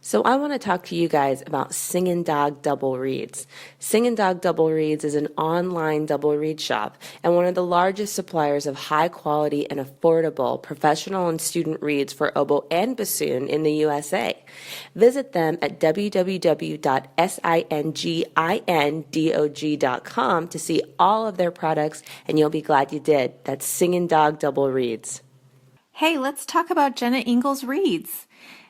So I want to talk to you guys about Singin' Dog Double Reeds. Singin' Dog Double Reeds is an online double reed shop and one of the largest suppliers of high quality and affordable professional and student reeds for oboe and bassoon in the USA. Visit them at www.singindog.com to see all of their products, and you'll be glad you did. That's Singin' Dog Double Reeds. Hey, let's talk about Jenna Ingalls Reeds.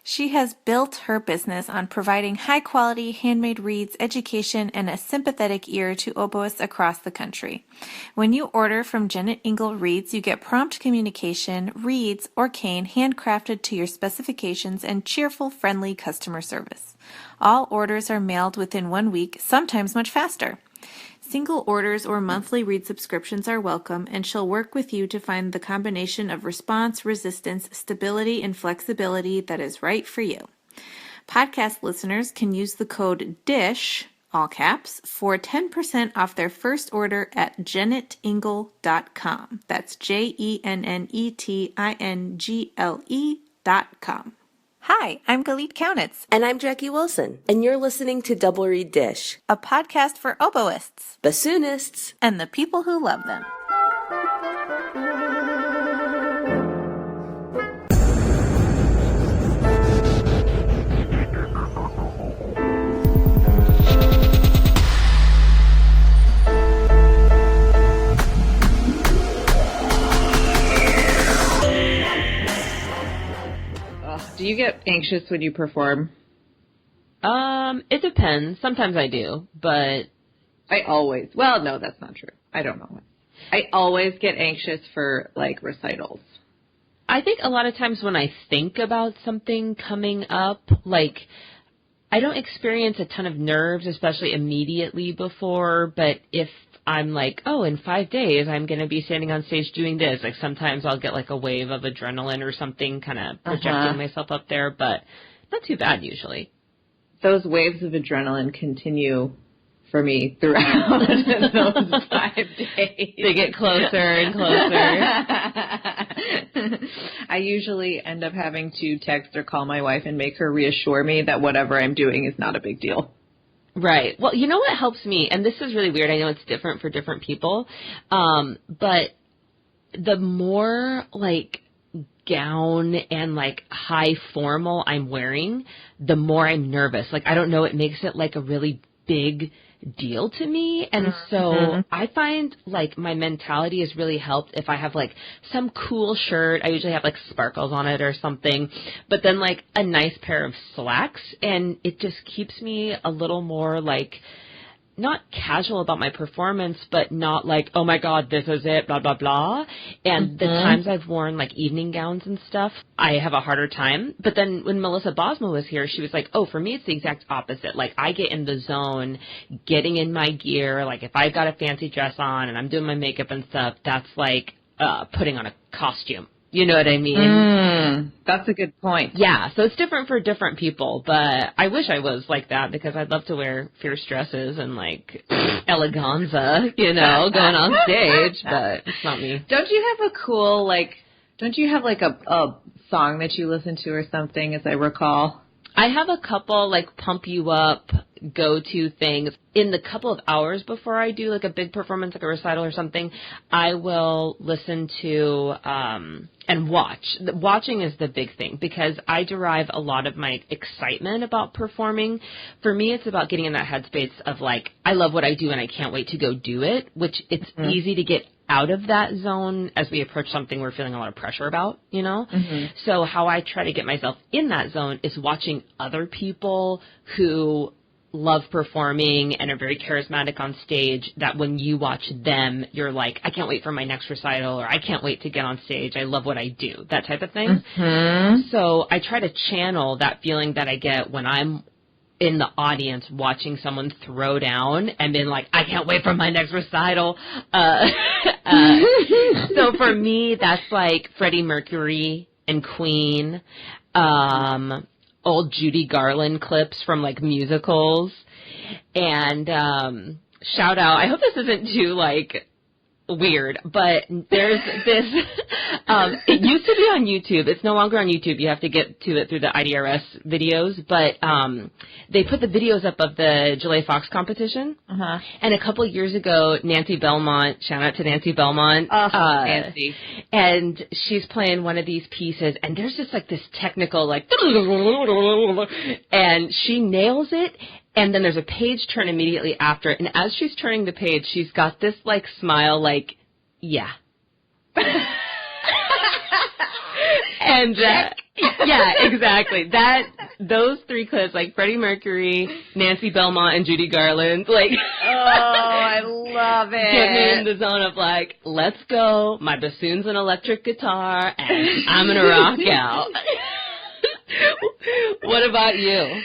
She has built her business on providing high-quality handmade reeds, education, and a sympathetic ear to oboists across the country. When you order from Jenna Ingalls Reeds, you get prompt communication, reeds, or cane handcrafted to your specifications, and cheerful, friendly customer service. All orders are mailed within 1 week, sometimes much faster. Single orders or monthly reed subscriptions are welcome, and she'll work with you to find the combination of response, resistance, stability, and flexibility that is right for you. Podcast listeners can use the code DISH, all caps, for 10% off their first order at JennetIngle.com. That's JENNETINGLE.com. Hi, I'm Galit Kaunitz. And I'm Jackie Wilson, and you're listening to Double Reed Dish, a podcast for oboists, bassoonists, and the people who love them. Do you get anxious when you perform? It depends. Sometimes I do, but Well, no, that's not true. I don't know. I always get anxious for, like, recitals. I think a lot of times when I think about something coming up, like, I don't experience a ton of nerves, especially immediately before, but if I'm like, oh, in 5 days I'm going to be standing on stage doing this, like, sometimes I'll get, like, a wave of adrenaline or something, kind of projecting myself up there, but not too bad usually. Those waves of adrenaline continue for me throughout those 5 days. They get closer and closer. I usually end up having to text or call my wife and make her reassure me that whatever I'm doing is not a big deal. Right. Well, you know what helps me, and this is really weird, I know it's different for different people, but the more, like, gown and, like, high formal I'm wearing, the more I'm nervous. Like, I don't know, it makes it, like, a really big deal to me, and so I find, like, my mentality has really helped if I have, like, some cool shirt. I usually have, like, sparkles on it or something, but then, like, a nice pair of slacks, and it just keeps me a little more, like, not casual about my performance, but not like, oh my God, this is it, blah, blah, blah. And the times I've worn, like, evening gowns and stuff, I have a harder time. But then when Melissa Bosma was here, she was like, oh, for me, it's the exact opposite. Like, I get in the zone, getting in my gear. Like, if I've got a fancy dress on and I'm doing my makeup and stuff, that's like putting on a costume. You know what I mean? That's a good point. Yeah, so it's different for different people, but I wish I was like that because I'd love to wear fierce dresses and, like, eleganza, you know, going on stage, but it's not me. Don't you have a song that you listen to or something, as I recall? I have a couple, like, pump you up, go-to things. In the couple of hours before I do, like, a big performance, like a recital or something, I will listen to and watch. Watching is the big thing because I derive a lot of my excitement about performing. For me, it's about getting in that headspace of, like, I love what I do and I can't wait to go do it, which it's easy to get out of that zone as we approach something we're feeling a lot of pressure about, you know? So how I try to get myself in that zone is watching other people who love performing and are very charismatic on stage, that when you watch them, you're like, I can't wait for my next recital, or I can't wait to get on stage. I love what I do, that type of thing. So I try to channel that feeling that I get when I'm in the audience watching someone throw down and then, like, I can't wait for my next recital. So for me, that's like Freddie Mercury and Queen, old Judy Garland clips from, like, musicals. And shout out, I hope this isn't too, like, weird, but there's this, it used to be on YouTube. It's no longer on YouTube. You have to get to it through the IDRS videos, but they put the videos up of the Julia Fox competition. Uh-huh. And a couple of years ago, Nancy Belmont, shout out to Nancy Belmont. Nancy. And she's playing one of these pieces, and there's just like this technical, like, and she nails it. And then there's a page turn immediately after it. And as she's turning the page, she's got this, like, smile, like, yeah. And, yeah, exactly. Those three clips, like Freddie Mercury, Nancy Belmont, and Judy Garland, like. Oh, I love it. Get me in the zone of, like, let's go. My bassoon's an electric guitar, and I'm going to rock out. What about you?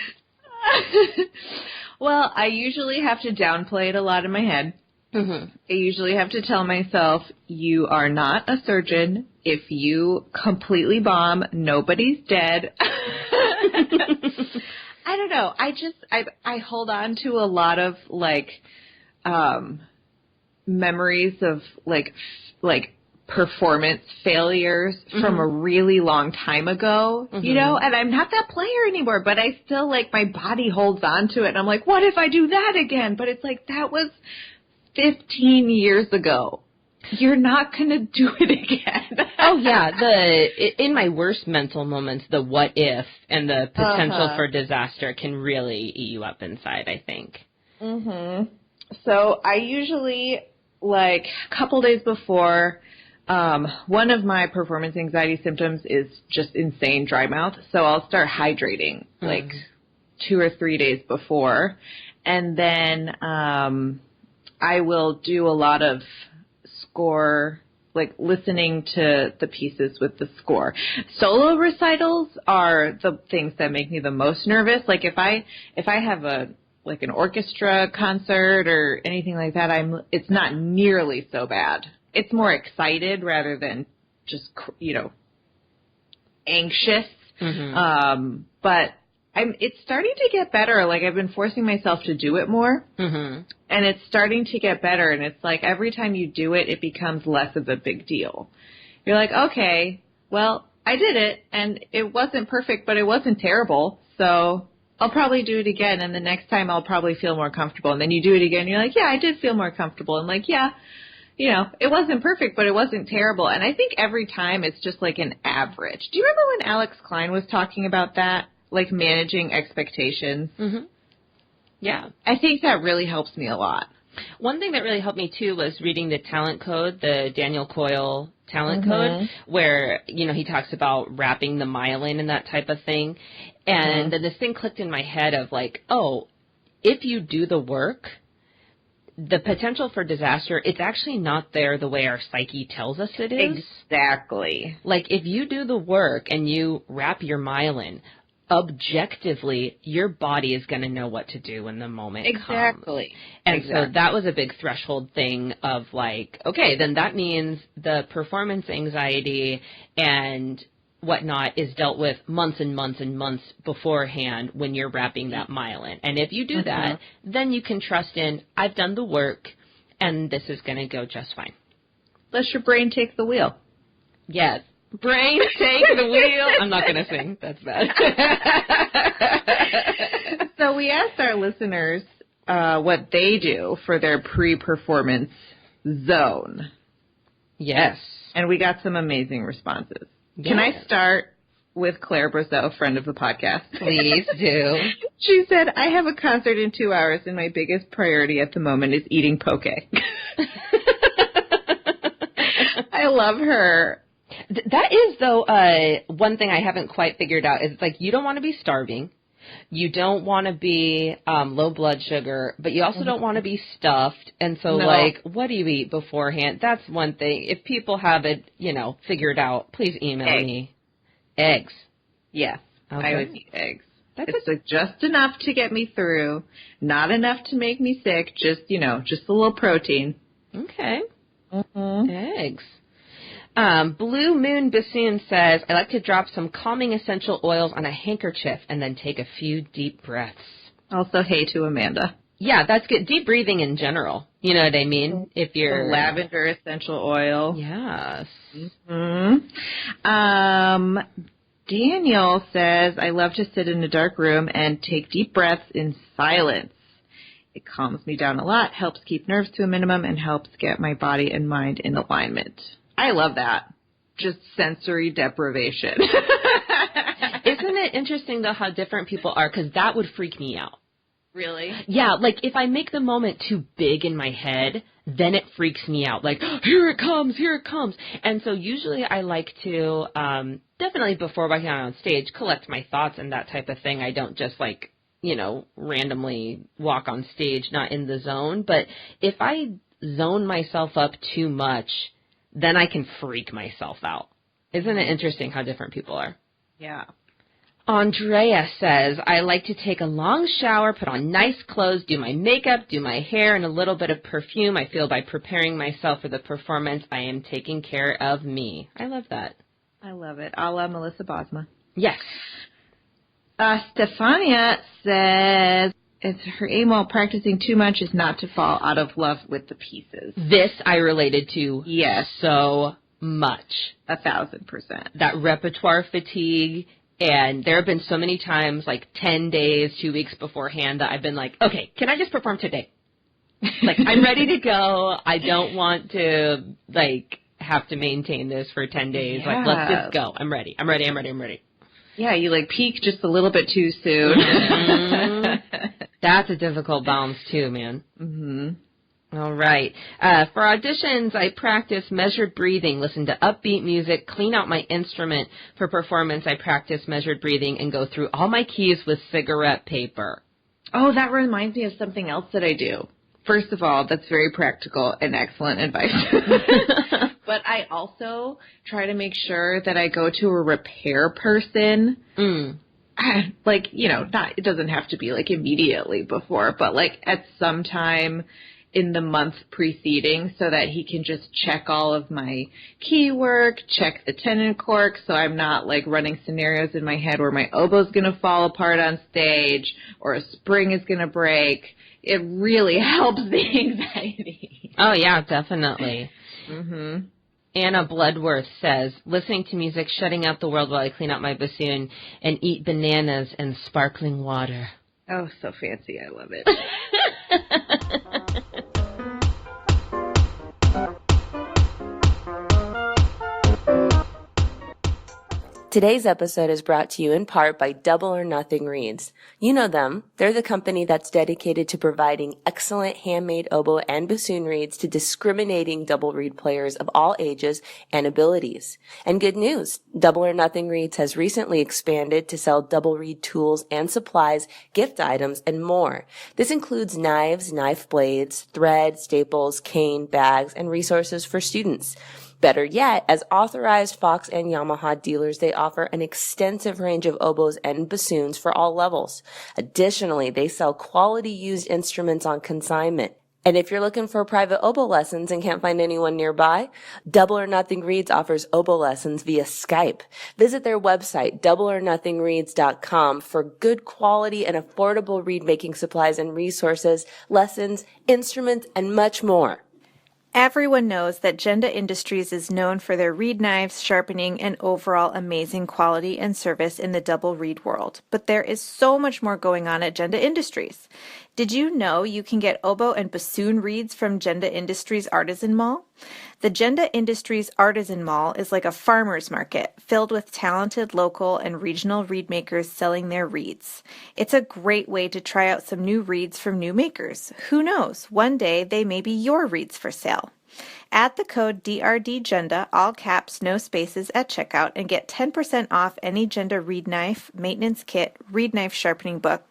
Well, I usually have to downplay it a lot in my head. Mm-hmm. I usually have to tell myself, you are not a surgeon. If you completely bomb, nobody's dead. I don't know. I hold on to a lot of, like, memories of, like performance failures from a really long time ago, you know, and I'm not that player anymore, but I still, like, my body holds on to it, and I'm like, what if I do that again? But it's like, that was 15 years ago. You're not going to do it again. Oh, yeah. In my worst mental moments, the what if and the potential for disaster can really eat you up inside, I think. Mm-hmm. So I usually, like, a couple days before, one of my performance anxiety symptoms is just insane dry mouth. So I'll start hydrating like 2 or 3 days before. And then I will do a lot of score, like listening to the pieces with the score. Solo recitals are the things that make me the most nervous. Like if I have an orchestra concert or anything like that, it's not nearly so bad. It's more excited rather than just, you know, anxious. Mm-hmm. But it's starting to get better. Like, I've been forcing myself to do it more. Mm-hmm. And it's starting to get better. And it's like every time you do it, it becomes less of a big deal. You're like, okay, well, I did it. And it wasn't perfect, but it wasn't terrible. So I'll probably do it again. And the next time I'll probably feel more comfortable. And then you do it again. And you're like, yeah, I did feel more comfortable. And like, yeah. You know, it wasn't perfect, but it wasn't terrible. And I think every time it's just like an average. Do you remember when Alex Klein was talking about that? Like managing expectations? Mm-hmm. Yeah. I think that really helps me a lot. One thing that really helped me, too, was reading the talent code, the Daniel Coyle talent code, where, you know, he talks about wrapping the myelin and that type of thing. And then this thing clicked in my head of like, oh, if you do the work, the potential for disaster, it's actually not there the way our psyche tells us it is. Exactly. Like, if you do the work and you wrap your myelin, objectively, your body is going to know what to do when the moment comes. Exactly. And so that was a big threshold thing of like, okay, then that means the performance anxiety and whatnot is dealt with months and months and months beforehand when you're wrapping that myelin. And if you do that, then you can trust in, I've done the work, and this is going to go just fine. Let your brain take the wheel. Yes. Brain, take the wheel. I'm not going to sing. That's bad. So we asked our listeners what they do for their pre-performance zone. Yes. And we got some amazing responses. Yes. Can I start with Claire Brazeau, friend of the podcast? Please do. She said, I have a concert in 2 hours, and my biggest priority at the moment is eating poke. I love her. That is, though, one thing I haven't quite figured out is, like, you don't want to be starving. You don't want to be low blood sugar, but you also don't want to be stuffed. And so, like, what do you eat beforehand? That's one thing. If people have it, you know, figured out, please email me. Eggs. Yes. Okay. I would eat eggs. It's like just enough to get me through, not enough to make me sick, just, you know, just a little protein. Okay. Eggs. Blue Moon Bassoon says, I like to drop some calming essential oils on a handkerchief and then take a few deep breaths. Also, hey to Amanda. Yeah, that's good. Deep breathing in general. You know what I mean? If you're... The lavender essential oil. Yes. Daniel says, I love to sit in a dark room and take deep breaths in silence. It calms me down a lot, helps keep nerves to a minimum, and helps get my body and mind in alignment. I love that. Just sensory deprivation. Isn't it interesting, though, how different people are? Because that would freak me out. Really? Yeah, like if I make the moment too big in my head, then it freaks me out. Like, here it comes, here it comes. And so usually I like to, definitely before walking out on stage, collect my thoughts and that type of thing. I don't just like, you know, randomly walk on stage, not in the zone. But if I zone myself up too much, then I can freak myself out. Isn't it interesting how different people are? Yeah. Andrea says, I like to take a long shower, put on nice clothes, do my makeup, do my hair, and a little bit of perfume. I feel by preparing myself for the performance, I am taking care of me. I love that. I love it. A la Melissa Bosma. Yes. Stefania says, it's her aim while practicing too much is not to fall out of love with the pieces. This I related to Yes. so much. 1,000%. That repertoire fatigue. And there have been so many times, like 10 days, 2 weeks beforehand, that I've been like, okay, can I just perform today? Like, I'm ready to go. I don't want to, like, have to maintain this for 10 days. Yeah. Like, let's just go. I'm ready. I'm ready. I'm ready. I'm ready. Yeah, you, like, peak just a little bit too soon. Mm-hmm. That's a difficult balance, too, man. Mm-hmm. All right. For auditions, I practice measured breathing, listen to upbeat music, clean out my instrument. For performance, I practice measured breathing and go through all my keys with cigarette paper. Oh, that reminds me of something else that I do. First of all, that's very practical and excellent advice. But I also try to make sure that I go to a repair person. Like, you know, not, it doesn't have to be like immediately before, but like at some time in the month preceding so that he can just check all of my key work, check the tenon cork so I'm not like running scenarios in my head where my oboe's going to fall apart on stage or a spring is going to break. It really helps the anxiety. Oh, yeah, definitely. Mm-hmm. Anna Bloodworth says, listening to music, shutting out the world while I clean out my bassoon, and eat bananas and sparkling water. Oh, so fancy. I love it. Today's episode is brought to you in part by Double or Nothing Reeds. You know them. They're the company that's dedicated to providing excellent handmade oboe and bassoon reeds to discriminating double reed players of all ages and abilities. And good news, Double or Nothing Reeds has recently expanded to sell double reed tools and supplies, gift items, and more. This includes knives, knife blades, thread, staples, cane, bags, and resources for students. Better yet, as authorized Fox and Yamaha dealers, they offer an extensive range of oboes and bassoons for all levels. Additionally, they sell quality used instruments on consignment. And if you're looking for private oboe lessons and can't find anyone nearby, Double or Nothing Reeds offers oboe lessons via Skype. Visit their website, doubleornothingreeds.com, for good quality and affordable reed making supplies and resources, lessons, instruments, and much more. Everyone knows that Genda Industries is known for their reed knives, sharpening, and overall amazing quality and service in the double reed world. But there is so much more going on at Genda Industries. Did you know you can get oboe and bassoon reeds from Genda Industries Artisan Mall? The Genda Industries Artisan Mall is like a farmer's market filled with talented local and regional reed makers selling their reeds. It's a great way to try out some new reeds from new makers. Who knows, one day they may be your reeds for sale. Add the code DRDGenda, all caps, no spaces, at checkout and get 10% off any Genda reed knife, maintenance kit, reed knife sharpening book,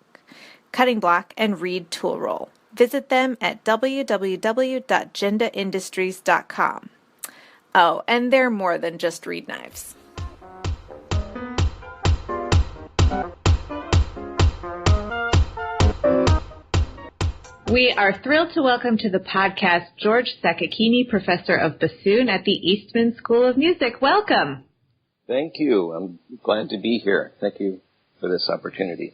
cutting block, and reed tool roll. Visit them at www.gendaindustries.com. Oh, and they're more than just reed knives. We are thrilled to welcome to the podcast George Sakakeeny, professor of bassoon at the Eastman School of Music. Welcome. Thank you. I'm glad to be here. Thank you for this opportunity.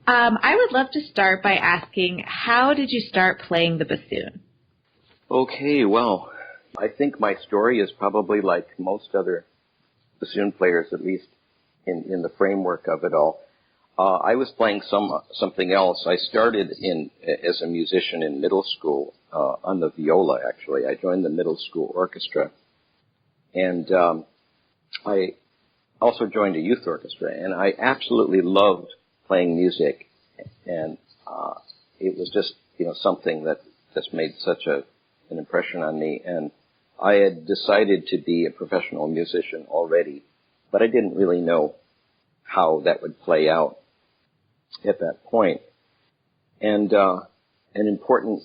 I would love to start by asking, how did you start playing the bassoon? Okay, well, I think my story is probably like most other bassoon players, at least in the framework of it all. I was playing something else. I started as a musician in middle school on the viola, actually. I joined the middle school orchestra. And I also joined a youth orchestra, and I absolutely loved playing music. And it was just, something that just made such an impression on me. And I had decided to be a professional musician already, but I didn't really know how that would play out at that point. And an important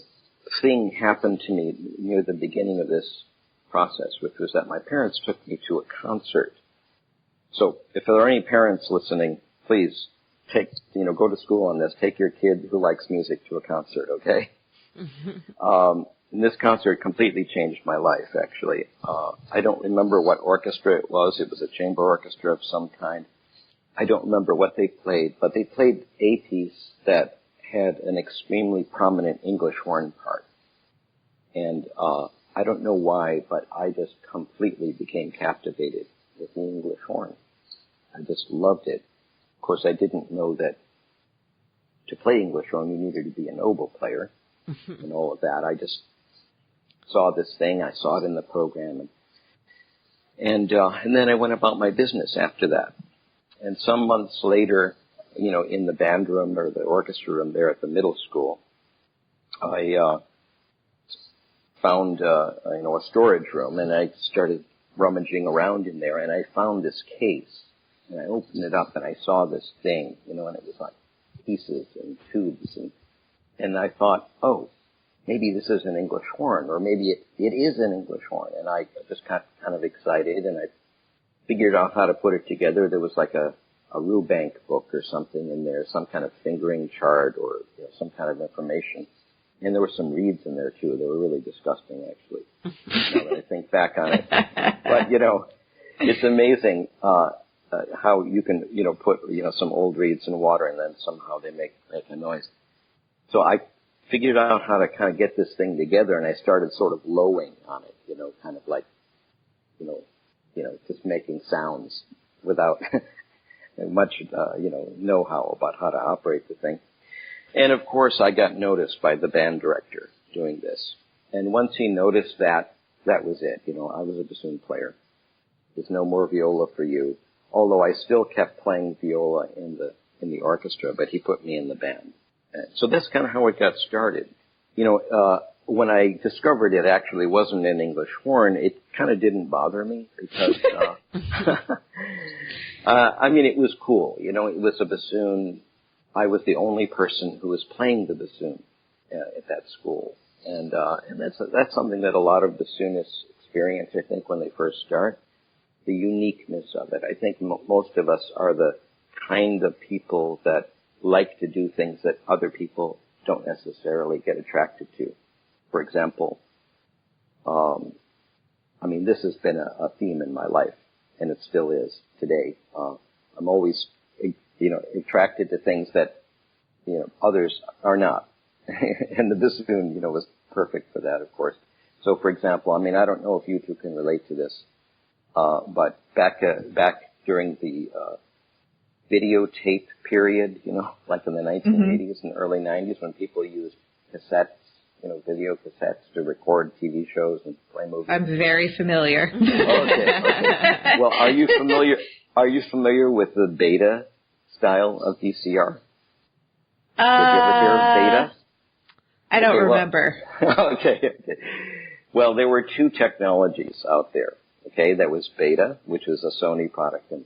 thing happened to me near the beginning of this process, which was that my parents took me to a concert. So if there are any parents listening, please go to school on this. Take your kid who likes music to a concert, okay? And this concert completely changed my life, actually. I don't remember what orchestra it was. It was a chamber orchestra of some kind. I don't remember what they played, but they played a piece that had an extremely prominent English horn part. And I don't know why, but I just completely became captivated with the English horn. I just loved it. Of course, I didn't know that to play English horn, you needed to be an oboe player and all of that. I just saw this thing. I saw it in the program. And then I went about my business after that. And some months later, in the band room or the orchestra room there at the middle school, I found, a storage room, and I started rummaging around in there, and I found this case, and I opened it up, and I saw this thing, and it was like pieces and tubes, and I thought, oh, maybe this is an English horn, or maybe it is an English horn, and I just got kind of excited, and I figured out how to put it together. There was like a Rubank book or something in there, some kind of fingering chart or some kind of information. And there were some reeds in there, too. They were really disgusting, actually, now that I think back on it. But, it's amazing how you can, put, some old reeds in water and then somehow they make a noise. So I figured out how to kind of get this thing together, and I started sort of lowing on it, kind of like, just making sounds without much, know-how about how to operate the thing. And, of course, I got noticed by the band director doing this. And once he noticed that was it. I was a bassoon player. There's no more viola for you. Although I still kept playing viola in the orchestra, but he put me in the band. So that's kind of how it got started. When I discovered it actually wasn't an English horn, it kind of didn't bother me because, it was cool. It was a bassoon. I was the only person who was playing the bassoon at that school. And that's something that a lot of bassoonists experience, I think, when they first start, the uniqueness of it. I think most of us are the kind of people that like to do things that other people don't necessarily get attracted to. For example, this has been a theme in my life, and it still is today. I'm always, attracted to things that, others are not. And the bassoon, was perfect for that, of course. So, for example, I don't know if you two can relate to this, but back during the videotape period, like in the 1980s and early 90s when people used cassettes, video cassettes to record TV shows and play movies. I'm very familiar. Okay. Well, are you familiar with the beta style of VCR? Did you ever hear of beta? I don't remember. Okay. Well, there were two technologies out there. Okay, that was beta, which was a Sony product, and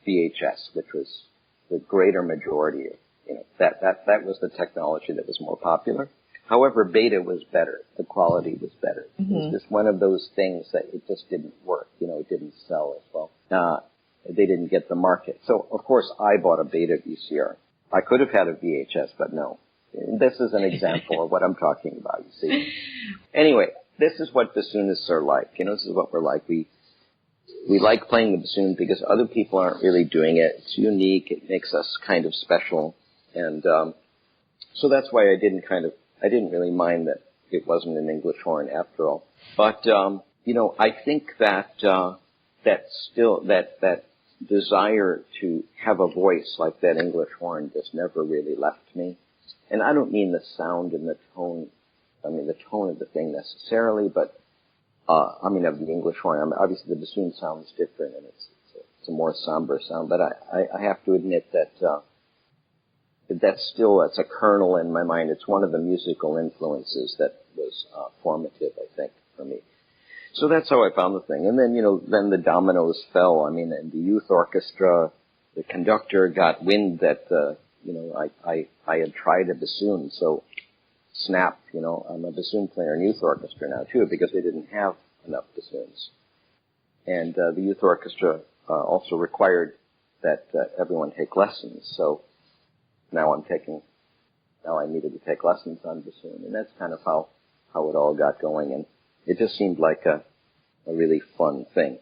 VHS, which was the greater majority of, that was the technology that was more popular. However, beta was better. The quality was better. Mm-hmm. It was just one of those things that it just didn't work. It didn't sell as well. They didn't get the market. So, of course, I bought a beta VCR. I could have had a VHS, but no. This is an example of what I'm talking about, you see. Anyway, this is what bassoonists are like. This is what we're like. We like playing the bassoon because other people aren't really doing it. It's unique. It makes us kind of special. And so that's why I didn't really mind that it wasn't an English horn after all. But I think that that desire to have a voice like that English horn just never really left me. And I don't mean the sound and the tone. I mean the tone of the thing necessarily, but of the English horn. Obviously the bassoon sounds different, and it's a more somber sound. But I have to admit that that's a kernel in my mind. It's one of the musical influences that was formative, I think, for me. So that's how I found the thing. And then, then the dominoes fell. I mean, in the youth orchestra, the conductor got wind that, I had tried a bassoon. So snap, I'm a bassoon player in youth orchestra now too, because they didn't have enough bassoons. And the youth orchestra also required that everyone take lessons. So now I needed to take lessons on bassoon. And that's kind of how it all got going. And it just seemed like a really fun thing.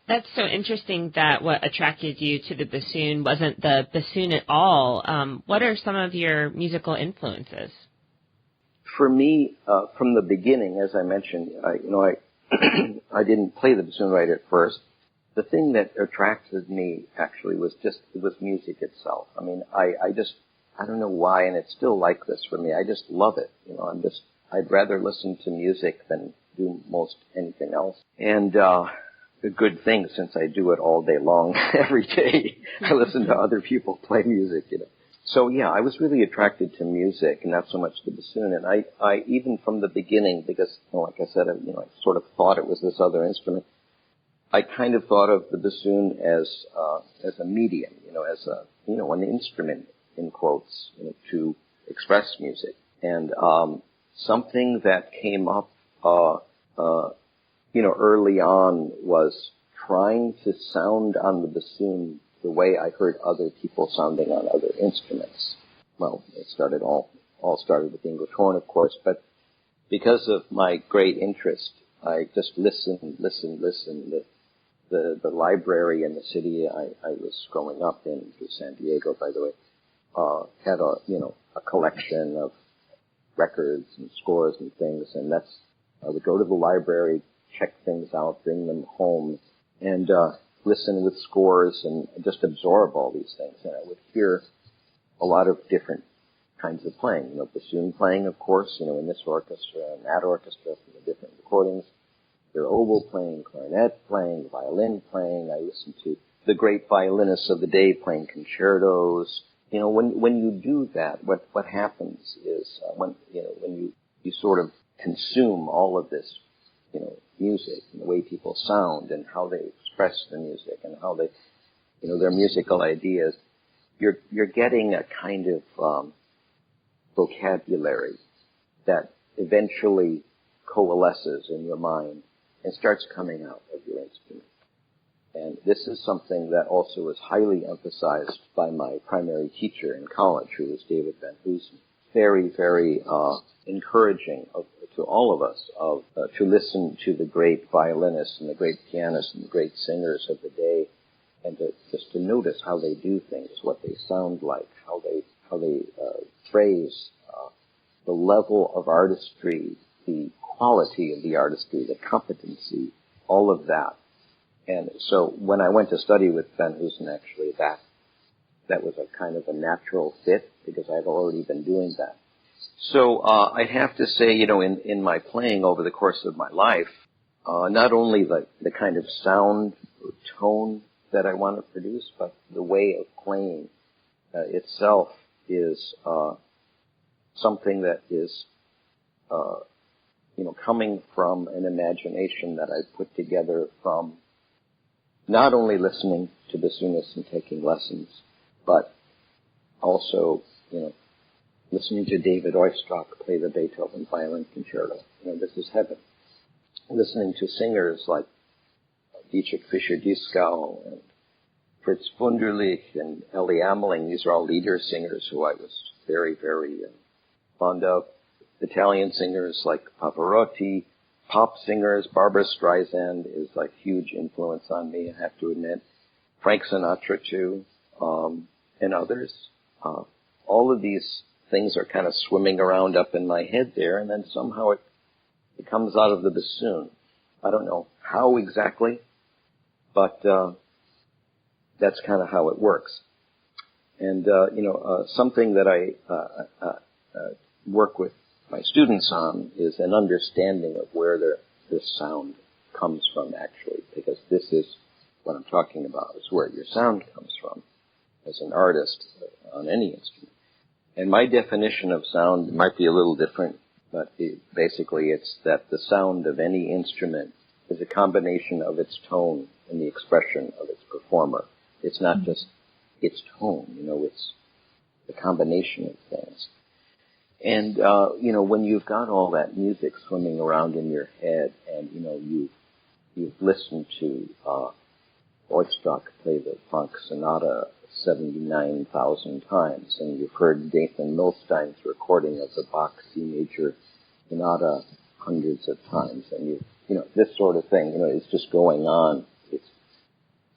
That's so interesting that what attracted you to the bassoon wasn't the bassoon at all. What are some of your musical influences? For me, from the beginning, as I mentioned, I didn't play the bassoon right at first. The thing that attracted me actually was music itself. I mean, I don't know why, and it's still like this for me. I just love it. I'd rather listen to music than do most anything else. And a good thing, since I do it all day long, every day. I listen to other people play music, So yeah, I was really attracted to music and not so much the bassoon. And I even from the beginning, because like I said, I sort of thought it was this other instrument. I kind of thought of the bassoon as a medium, as an instrument in quotes, to express music. And something that came up, early on was trying to sound on the bassoon the way I heard other people sounding on other instruments. Well, it all started with the English horn, of course, but because of my great interest, I just listened. The library in the city I was growing up in San Diego, by the way, had a collection of records and scores and things, and I would go to the library, check things out, bring them home, and listen with scores and just absorb all these things. And I would hear a lot of different kinds of playing. Bassoon playing, of course, in this orchestra and that orchestra from the different recordings. Their oboe playing, clarinet playing, violin playing. I listened to the great violinists of the day playing concertos. When you do that, what happens is when you sort of consume all of this, music and the way people sound and how they express the music and how they, their musical ideas, you're getting a kind of vocabulary that eventually coalesces in your mind and starts coming out of your instrument. And this is something that also was highly emphasized by my primary teacher in college, who was David Van Hoosen. Very, very encouraging to all of us to listen to the great violinists and the great pianists and the great singers of the day, and to notice how they do things, what they sound like, how they phrase, the level of artistry, the quality of the artistry, the competency, all of that. And so when I went to study with Van Hoosen, actually, that was a kind of a natural fit because I've already been doing that. So I have to say, in my playing over the course of my life, not only the kind of sound or tone that I want to produce, but the way of playing itself is something that is, coming from an imagination that I put together from not only listening to bassoonists and taking lessons, but also, listening to David Oistrakh play the Beethoven Violin Concerto. This is heaven. Listening to singers like Dietrich Fischer-Dieskau and Fritz Wunderlich and Ellie Ameling. These are all leader singers who I was very, very fond of. Italian singers like Pavarotti. Pop singers, Barbra Streisand is a huge influence on me, I have to admit. Frank Sinatra, too, and others. all of these things are kind of swimming around up in my head there, and then somehow it comes out of the bassoon. I don't know how exactly, but that's kind of how it works. And, something that I work with my students on is an understanding of where this sound comes from, actually, because this is what I'm talking about, is where your sound comes from as an artist on any instrument. And my definition of sound might be a little different, but basically it's that the sound of any instrument is a combination of its tone and the expression of its performer. It's not just its tone, it's the combination of things. And, when you've got all that music swimming around in your head and, you've listened to Oistrakh play the Funk Sonata 79,000 times, and you've heard Nathan Milstein's recording of the Bach C Major Sonata hundreds of times, and this sort of thing, it's just going on. It's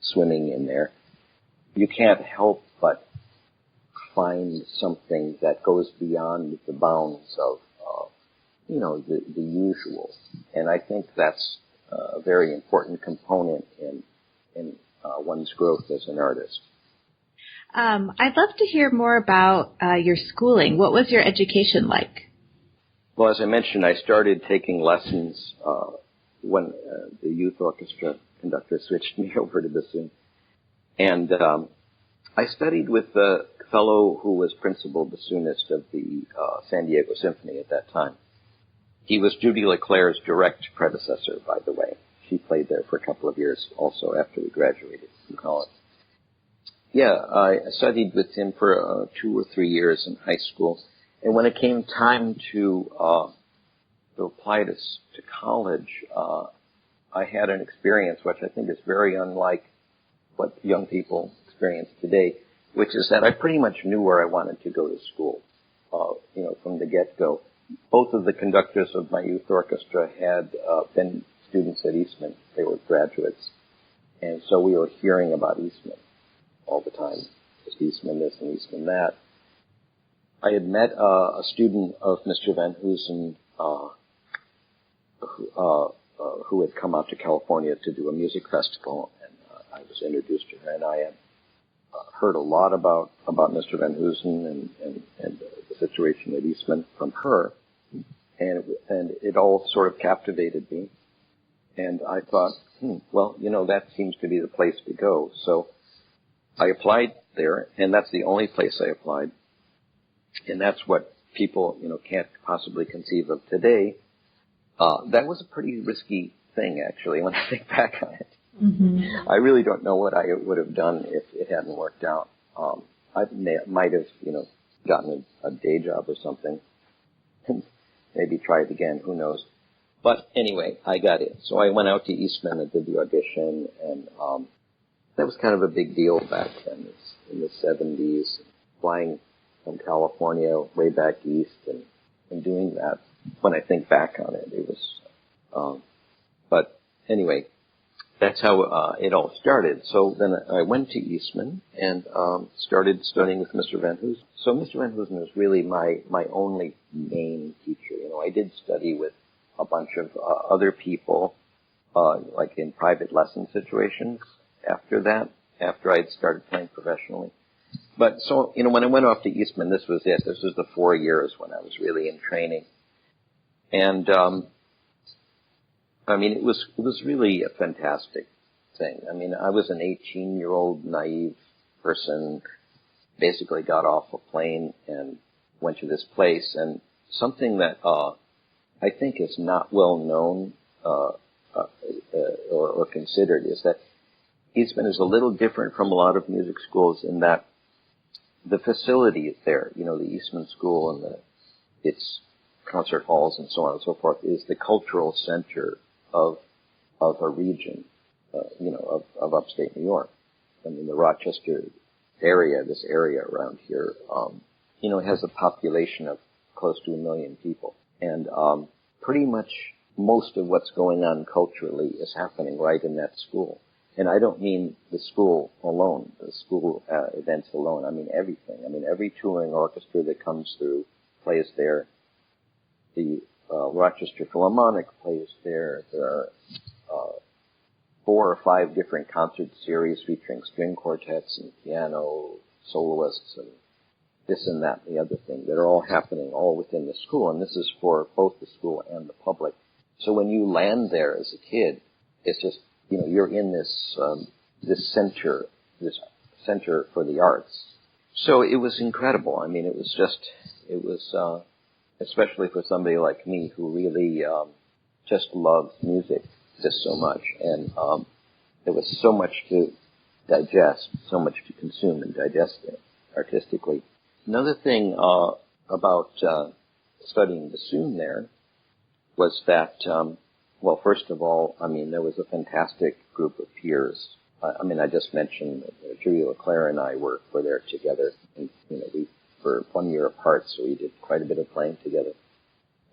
swimming in there. You can't help but find something that goes beyond the bounds of, the usual. And I think that's a very important component in one's growth as an artist. I'd love to hear more about your schooling. What was your education like? Well, as I mentioned, I started taking lessons when the youth orchestra conductor switched me over to bassoon. And I studied with the fellow who was principal bassoonist of the San Diego Symphony at that time. He was Judy LeClair's direct predecessor, by the way. She played there for a couple of years also after we graduated from college. Yeah, I studied with him for 2 or 3 years in high school. And when it came time to apply to college, I had an experience which I think is very unlike what young people experience today, which is that I pretty much knew where I wanted to go to school, from the get-go. Both of the conductors of my youth orchestra had been students at Eastman. They were graduates. And so we were hearing about Eastman all the time. Just Eastman this and Eastman that. I had met a student of Mr. Van Hoosen who had come out to California to do a music festival, and I was introduced to her, and I had heard a lot about Mr. Van Hoosen and the situation at Eastman from her, and it all sort of captivated me. And I thought, that seems to be the place to go. So I applied there, and that's the only place I applied. And that's what people, can't possibly conceive of today. That was a pretty risky thing, actually, when I think back on it. Mm-hmm. I really don't know what I would have done if it hadn't worked out. I might have, gotten a day job or something. Maybe try it again, who knows. But anyway, I got in. So I went out to Eastman and did the audition, and that was kind of a big deal back then. It's in the 70s, flying from California way back east and doing that. When I think back on it, it was, but anyway, that's how it all started. So then I went to Eastman and started studying with Mr. Van Hoosen. So Mr. Van Hoosen was really my only main teacher. I did study with a bunch of other people, like in private lesson situations after that, after I'd started playing professionally. But so, when I went off to Eastman, this was it. This was the 4 years when I was really in training. And, it was really a fantastic thing. I was an 18-year-old naive person, basically got off a plane and went to this place. And something that, I think is not well known, or considered is that Eastman is a little different from a lot of music schools in that the facilities there, the Eastman School and its concert halls and so on and so forth, is the cultural center of a region, of upstate New York. The Rochester area, this area around here, has a population of close to 1 million people. And pretty much most of what's going on culturally is happening right in that school. And I don't mean the school alone, the school events alone. I mean everything. I mean every touring orchestra that comes through plays there. The Rochester Philharmonic plays there. There are 4 or 5 different concert series featuring string quartets and piano soloists and this and that and the other thing that are all happening all within the school. And this is for both the school and the public. So when you land there as a kid, it's just, you're in this center for the arts. So it was incredible. I mean, it was especially for somebody like me who really just loved music just so much. And there was so much to digest, so much to consume and digest it artistically. Another thing about studying bassoon there was that, well, first of all, I mean, there was a fantastic group of peers. I just mentioned that Julia LeClaire and I were there together. And, we were 1 year apart, so we did quite a bit of playing together.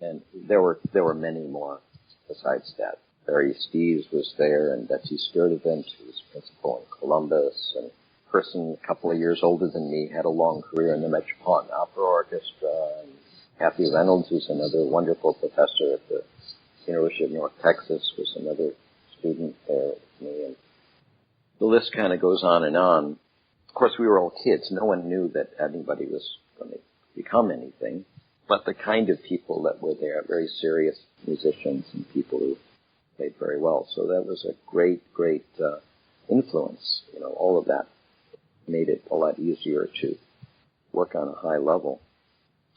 And there were many more besides that. Barry Steeves was there, and Betsy Sturdivant, who was principal in Columbus, and a person a couple of years older than me had a long career in the Metropolitan Opera Orchestra, and Kathy Reynolds, who's another wonderful professor at the University of North Texas, was another student there with me, and the list kind of goes on and on. Of course, we were all kids. No one knew that anybody was going to become anything, but the kind of people that were there, very serious musicians and people who played very well. So that was a great influence. All of that made it a lot easier to work on a high level.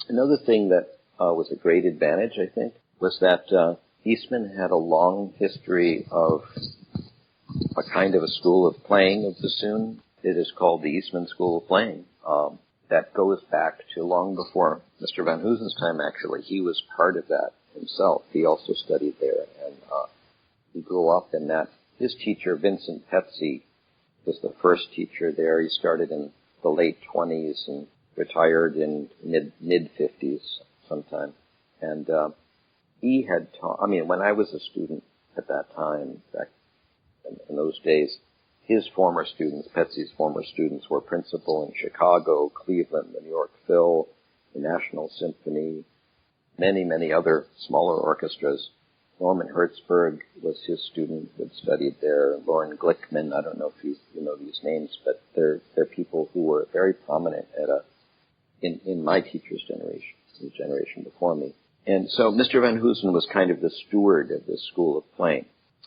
Another thing that was a great advantage, I think, was that Eastman had a long history of a kind of a school of playing of bassoon. It is called the Eastman School of Playing. That goes back to long before Mr. Van Hoosen's time, actually. He was part of that himself. He also studied there, and he grew up in that. His teacher, Vincent Petsy, was the first teacher there. He started in the late 20s and retired in mid-50s sometime. And he had taught, when I was a student at that time, back in those days, his former students, Petsy's former students, were principal in Chicago, Cleveland, the New York Phil, the National Symphony, many other smaller orchestras. Norman Hertzberg was his student who had studied there. Lauren Glickman, I don't know if you know these names, but they're people who were very prominent in my teacher's generation, the generation before me. And so Mr. Van Hoosen was kind of the steward of this school of playing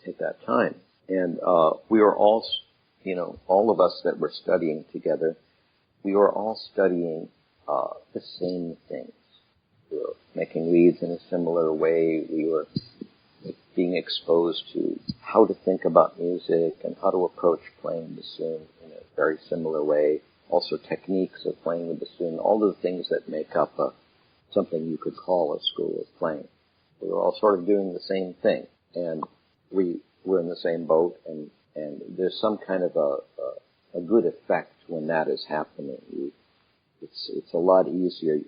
at that time. And we were all, all of us that were studying together, we were all studying the same things. We were making reeds in a similar way. We were being exposed to how to think about music and how to approach playing bassoon in a very similar way. Also techniques of playing the bassoon, all the things that make up something you could call a school of playing. We were all sort of doing the same thing, and we were in the same boat, and there's some kind of a good effect when that is happening. It's a lot easier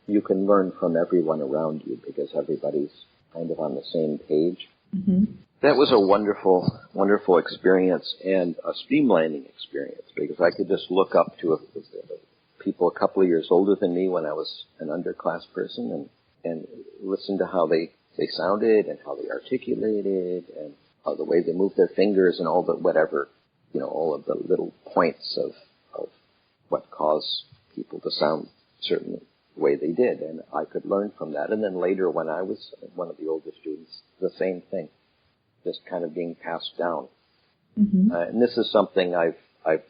you can learn from everyone around you because everybody's kind of on the same page. Mm-hmm. That was a wonderful experience and a streamlining experience because I could just look up to people a couple of years older than me when I was an underclass person and listen to how they sounded and how they articulated and how the way they moved their fingers and all the whatever, all of the little points of what caused people to sound certain way they did. And I could learn from that. And then later when I was one of the older students, the same thing, just kind of being passed down. Mm-hmm. And this is something I've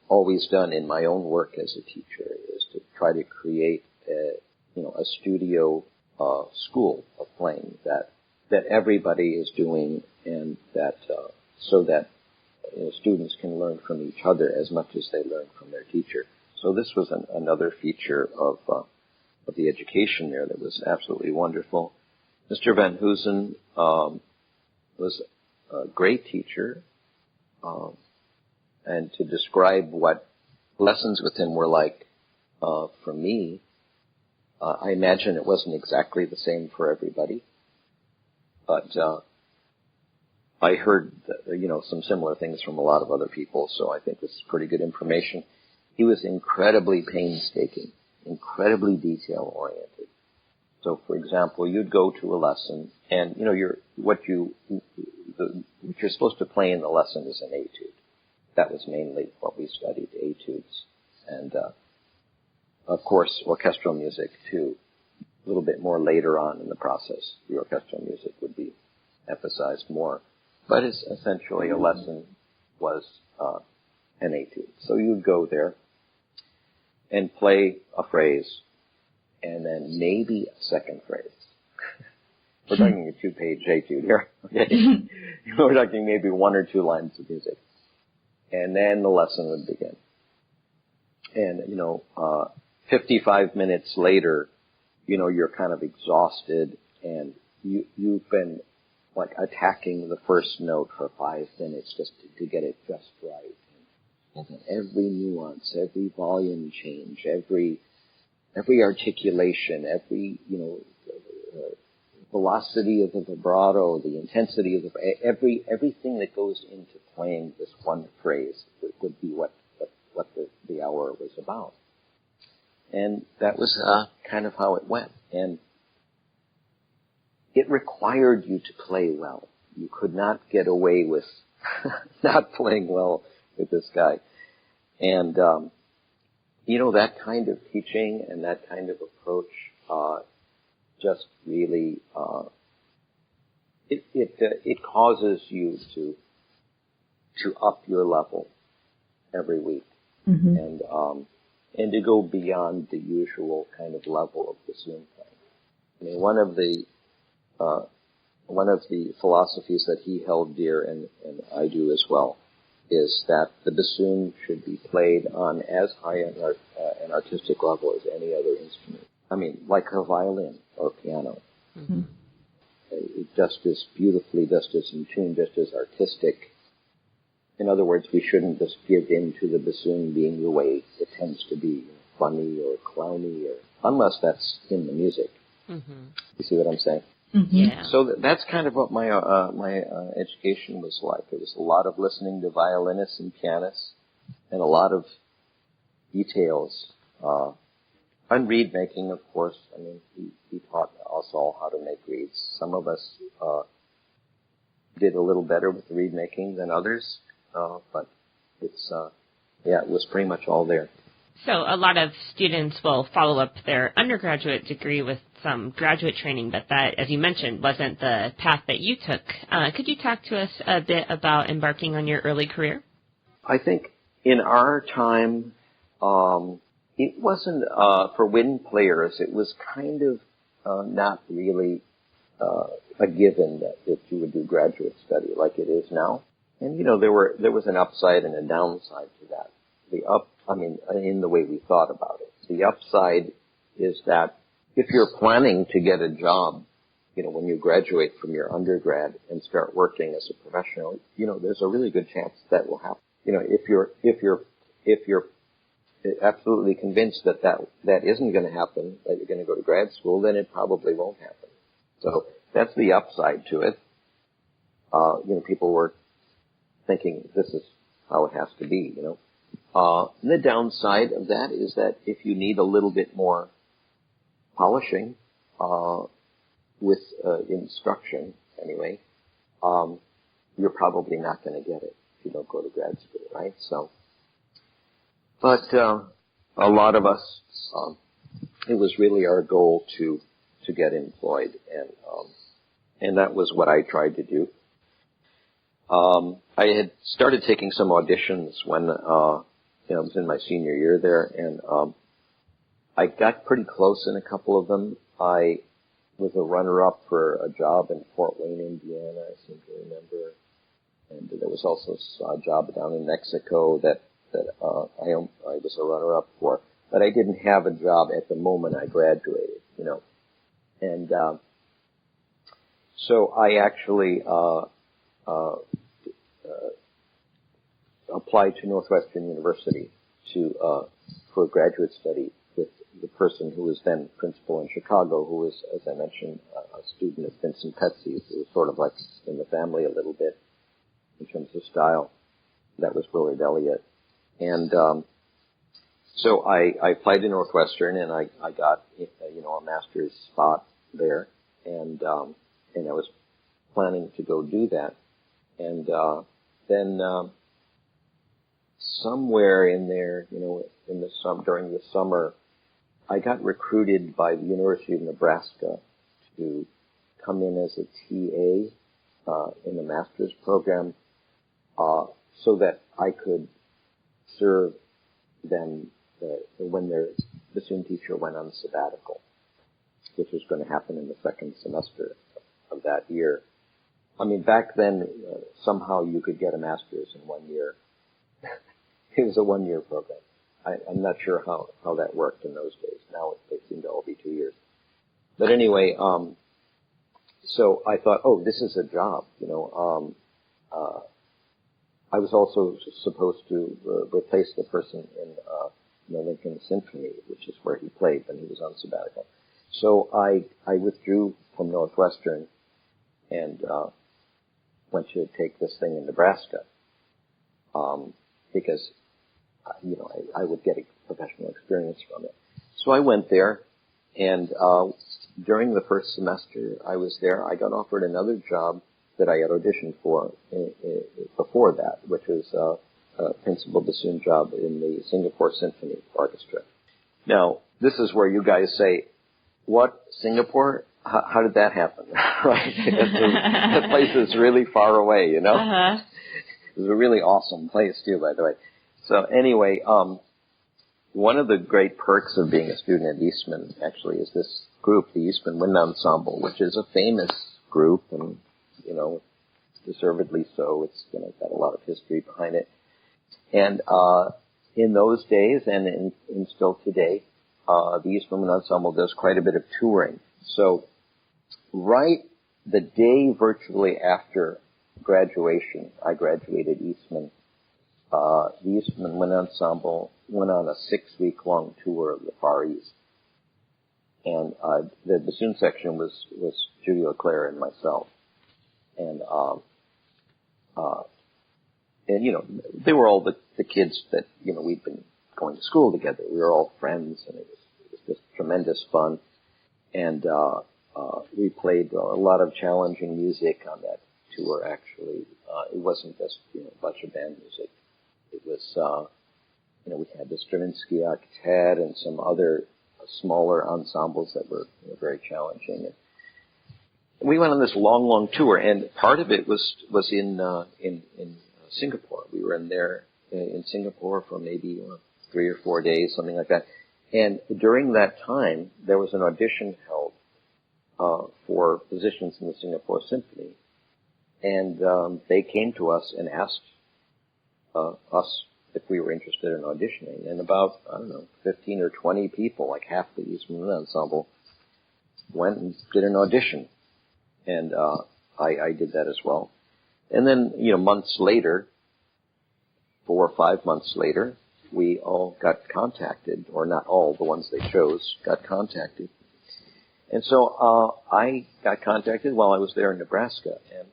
always done in my own work as a teacher, is to try to create a studio school of playing that everybody is doing, and that so that students can learn from each other as much as they learn from their teacher. So this was another feature of the education there that was absolutely wonderful. Mr. Van Hoosen was a great teacher, and to describe what lessons with him were like for me, I imagine it wasn't exactly the same for everybody, but I heard, some similar things from a lot of other people, so I think this is pretty good information. He was incredibly painstaking, incredibly detail-oriented. So, for example, you'd go to a lesson, and, what you're supposed to play in the lesson is an etude. That was mainly what we studied, etudes. And, of course, orchestral music, too. A little bit more later on in the process, the orchestral music would be emphasized more. But it's essentially a lesson was an etude. So you'd go there and play a phrase, and then maybe a second phrase. We're talking a 2-page etude here. Okay? We're talking maybe 1 or 2 lines of music. And then the lesson would begin. And, 55 minutes later, you're kind of exhausted, and you've been like attacking the first note for 5 minutes just to get it just right. And every nuance, every volume change, every articulation, every, velocity of the vibrato, the intensity of everything that goes into playing this one phrase would be what the hour was about. And that was kind of how it went. And it required you to play well. You could not get away with not playing well with this guy. And, that kind of teaching and that kind of approach just really, it causes you to up your level every week. Mm-hmm. And to go beyond the usual kind of level of bassoon playing. I mean, one of the philosophies that he held dear, and I do as well, is that the bassoon should be played on as high an artistic level as any other instrument. I mean, like a violin or piano. Mm-hmm. It just as beautifully, just as in tune, just as artistic. In other words, we shouldn't just give in to the bassoon being the way it tends to be, funny or clowny, unless that's in the music. Mm-hmm. You see what I'm saying? Mm-hmm. Yeah. So that's kind of what my education was like. It was a lot of listening to violinists and pianists, and a lot of details. And reed making, of course. I mean, he taught us all how to make reeds. Some of us did a little better with reed making than others. But it's, it was pretty much all there. So a lot of students will follow up their undergraduate degree with some graduate training, but that, as you mentioned, wasn't the path that you took. Could you talk to us a bit about embarking on your early career? I think in our time, it wasn't, for wind players, it was kind of not really a given that you would do graduate study like it is now. And, there was an upside and a downside to that. In the way we thought about it. The upside is that if you're planning to get a job, when you graduate from your undergrad and start working as a professional, there's a really good chance that will happen. If you're absolutely convinced that isn't going to happen, that you're going to go to grad school, then it probably won't happen. So that's the upside to it. People were thinking this is how it has to be, And the downside of that is that if you need a little bit more polishing, with instruction anyway, you're probably not going to get it if you don't go to grad school, right? So, but a lot of us, it was really our goal to get employed, and that was what I tried to do. I had started taking some auditions when I was in my senior year there, and I got pretty close in a couple of them. I was a runner-up for a job in Fort Wayne, Indiana, I seem to remember. And there was also a job down in Mexico that I was a runner-up for. But I didn't have a job at the moment I graduated, And so I actually applied to Northwestern University for a graduate study with the person who was then principal in Chicago, who was, as I mentioned, a student of Vincent Petsy's. It was sort of like in the family a little bit. in terms of style. That was Willard Elliott. And so I applied to Northwestern, and I got a master's spot there, and I was planning to go do that. And then somewhere in there, during the summer, I got recruited by the University of Nebraska to come in as a TA in the master's program, so that I could serve them when their bassoon teacher went on sabbatical, which was going to happen in the second semester of that year. I mean, back then, somehow you could get a master's in 1 year. It was a 1-year program. I'm not sure how that worked in those days. Now they seem to all be 2 years. But anyway, so I thought, oh, this is a job, I was also supposed to replace the person in the Lincoln Symphony, which is where he played when he was on sabbatical. So I withdrew from Northwestern and went to take this thing in Nebraska because I would get a professional experience from it. So I went there, and during the first semester I was there, I got offered another job that I had auditioned for before that, which was a principal bassoon job in the Singapore Symphony Orchestra. Now, this is where you guys say, what, Singapore? How did that happen? Right? That place is really far away, Uh-huh. It was a really awesome place, too, by the way. So anyway, one of the great perks of being a student at Eastman, actually, is this group, the Eastman Wind Ensemble, which is a famous group, and deservedly so. It's got a lot of history behind it. And in those days, and in still today, the Eastman Wind Ensemble does quite a bit of touring. So right the day virtually after graduation, I graduated Eastman, the Eastman Wind Ensemble went on a 6-week-long tour of the Far East. And the bassoon section was Judy LeClaire and myself. And they were all the kids that, we'd been going to school together. We were all friends, and it was just tremendous fun. And we played a lot of challenging music on that tour, actually. It wasn't just, a bunch of band music. It was, we had the Stravinsky Octet and some other smaller ensembles that were very challenging. And we went on this long tour, and part of it was in Singapore. We were in Singapore for maybe 3 or 4 days, something like that. And during that time, there was an audition held for positions in the Singapore Symphony, and they came to us and asked us if we were interested in auditioning. And about 15 or 20 people, like half the Eastman Wind Ensemble, went and did an audition. And I did that as well. And then, months later, 4 or 5 months later, we all got contacted, or not all, the ones they chose got contacted. And so I got contacted while I was there in Nebraska, and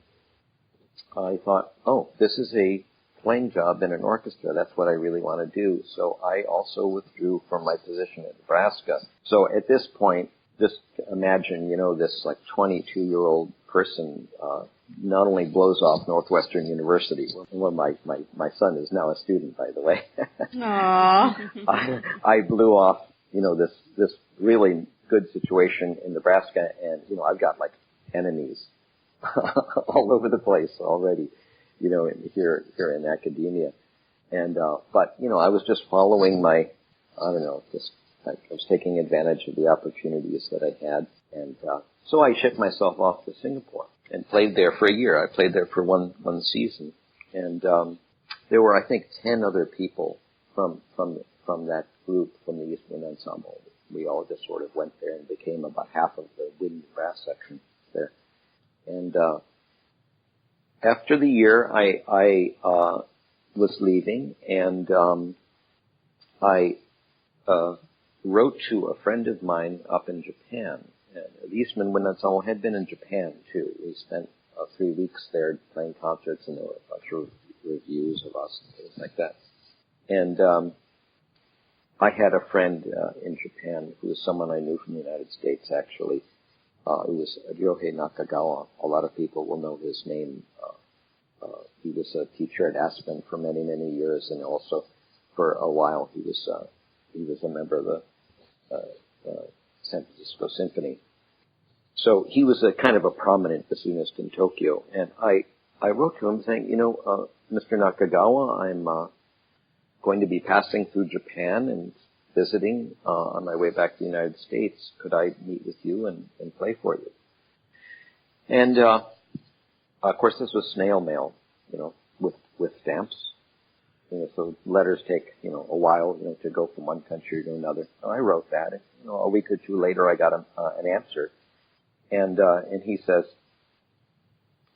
I thought, oh, this is a playing job in an orchestra. That's what I really want to do. So I also withdrew from my position at Nebraska. So at this point, just imagine, this 22-year-old person not only blows off Northwestern University, well, my son is now a student, by the way. Aww. I blew off, this really good situation in Nebraska, and, I've got enemies all over the place already, here in academia. And, but, I was just following I was taking advantage of the opportunities that I had. And, so I shipped myself off to Singapore and played there for a year. I played there for one season. And, there were, I think, 10 other people from that group, from the Eastman Ensemble. We all just sort of went there and became about half of the wind and brass section there. And, after the year, I was leaving, and, I, wrote to a friend of mine up in Japan. And the Eastman Wind Ensemble had been in Japan too. We spent 3 weeks there playing concerts, and there were a bunch of reviews of us and things like that. And I had a friend in Japan who was someone I knew from the United States, actually. It was Ryohei Nakagawa. A lot of people will know his name. He was a teacher at Aspen for many, many years, and also for a while he was a member of the San Francisco Symphony. So he was a kind of a prominent bassoonist in Tokyo, and I wrote to him saying, Mr. Nakagawa, I'm going to be passing through Japan and visiting on my way back to the United States. Could I meet with you and play for you? And of course, this was snail mail, with stamps. So letters take, a while, to go from one country to another. So I wrote that, and, a week or two later, I got an answer. And he says,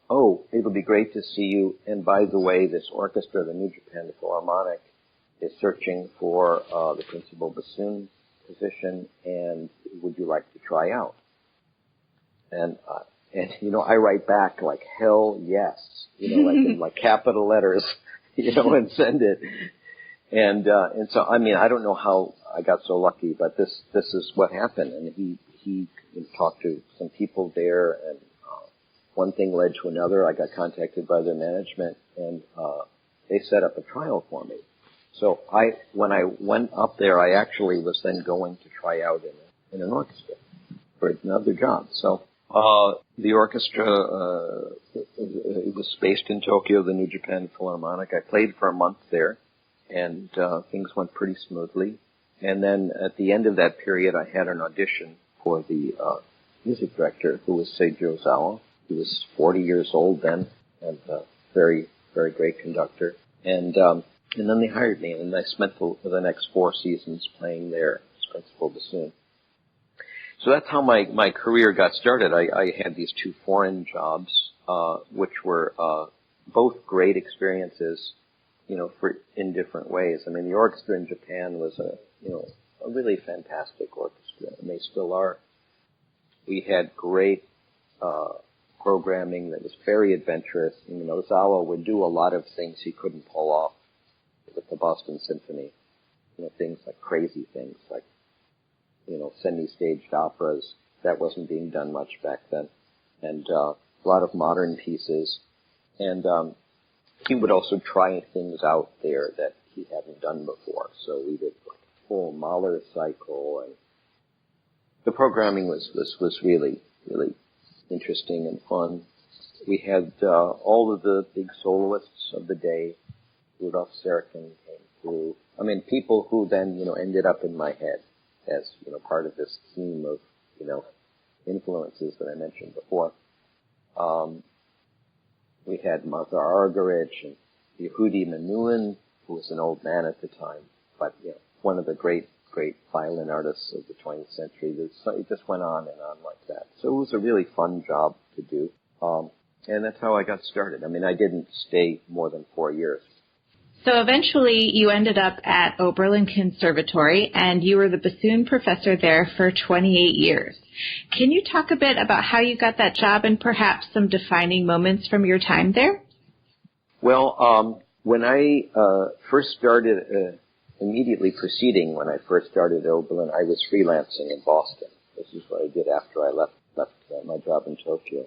"Oh, it'll be great to see you. And by the way, this orchestra, the New Japan Philharmonic, is searching for the principal bassoon position, and would you like to try out?" And I write back like, hell yes, like in like capital letters, and send it. And so, I mean, I don't know how I got so lucky, but this is what happened. And he talked to some people there, and one thing led to another. I got contacted by their management, and they set up a trial for me. So when I went up there, I actually was then going to try out in an orchestra for another job. So the orchestra it was based in Tokyo, the New Japan Philharmonic. I played for a month there, and things went pretty smoothly. And then at the end of that period, I had an audition for the music director, who was Seiji Ozawa. He was 40 years old then, and very, very great conductor. And then they hired me, and I spent the next 4 seasons playing there as principal bassoon. So that's how my career got started. I had these 2 foreign jobs, which were both great experiences, in different ways. I mean, the orchestra in Japan was a really fantastic orchestra, and they still are. We had great programming that was very adventurous. Ozawa would do a lot of things he couldn't pull off with the Boston Symphony. Things like crazy things, like, semi-staged operas. That wasn't being done much back then. And a lot of modern pieces. And he would also try things out there that he hadn't done before. So we did like a full Mahler cycle, and the programming was really, really interesting and fun. We had all of the big soloists of the day. Rudolf Serkin came through. I mean, people who then, ended up in my head as, part of this team of, influences that I mentioned before. We had Martha Argerich and Yehudi Menuhin, who was an old man at the time, but, one of the great violin artists of the 20th century. It just went on and on like that. So it was a really fun job to do. And that's how I got started. I mean, I didn't stay more than 4 years. So eventually you ended up at Oberlin Conservatory, and you were the bassoon professor there for 28 years. Can you talk a bit about how you got that job and perhaps some defining moments from your time there? Well, when I first started, immediately preceding when I first started at Oberlin, I was freelancing in Boston. This is what I did after I left my job in Tokyo.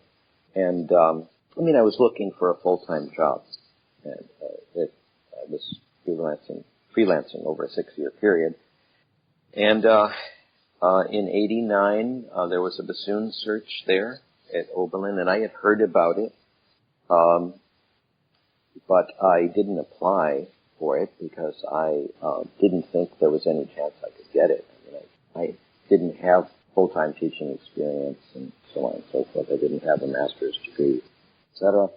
And, I was looking for a full-time job. And I was freelancing over a 6-year period. And in 89, there was a bassoon search there at Oberlin, and I had heard about it, but I didn't apply for it because I didn't think there was any chance I could get it. I didn't have full-time teaching experience and so on and so forth. I didn't have a master's degree, etc.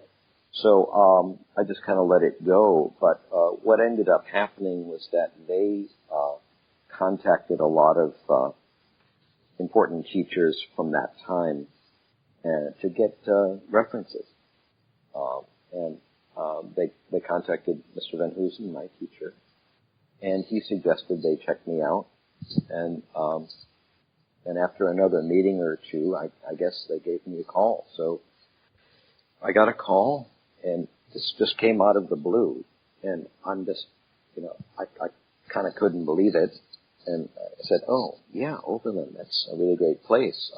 So I just kind of let it go. But what ended up happening was that they contacted a lot of important teachers from that time to get references. And they contacted Mr. Van Hoosen, my teacher, and he suggested they check me out. And after another meeting or two, I guess they gave me a call. So I got a call, and this just came out of the blue, and I'm just, I kind of couldn't believe it, and I said, "Oh, yeah, Oberlin, that's a really great place.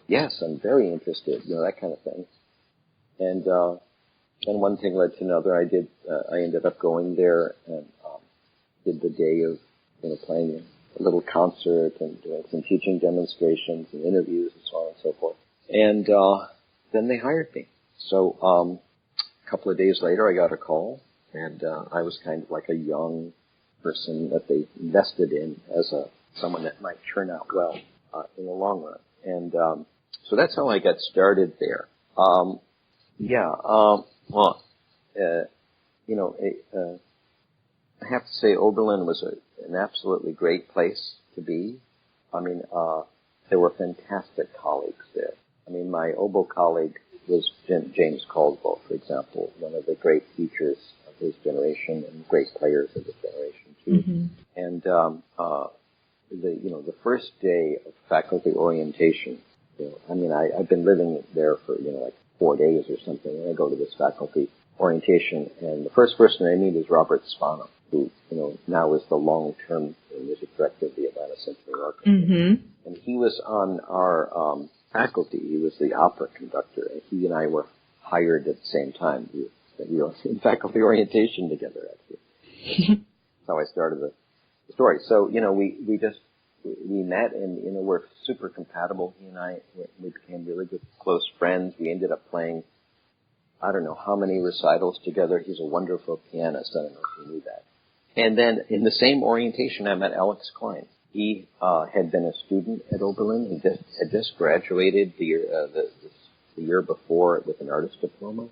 Yes, I'm very interested," that kind of thing. And one thing led to another. I ended up going there and did the day of, playing a little concert and doing some teaching demonstrations and interviews and so on and so forth. And then they hired me. So a couple of days later, I got a call, and I was kind of like a young person that they invested in as someone that might turn out well in the long run. And so that's how I got started there. I have to say Oberlin was an absolutely great place to be. I mean, there were fantastic colleagues there. I mean, my oboe colleague was James Caldwell, for example, one of the great teachers of his generation and great players of his generation too. Mm-hmm. And the first day of faculty orientation, I've been living there for like 4 days or something, and I go to this faculty orientation, and the first person I meet is Robert Spano, who now is the long-term music director of the Atlanta Symphony Orchestra. Mm-hmm. And he was on our faculty. He was the opera conductor, and he and I were hired at the same time. We were in faculty orientation together, actually. That's how I started the story. So, we met, and, we're super compatible. He and I, we became really good, close friends. We ended up playing, I don't know how many recitals together. He's a wonderful pianist. I don't know if you knew that. And then in the same orientation, I met Alex Klein. He had been a student at Oberlin. He had just graduated the year before with an artist diploma.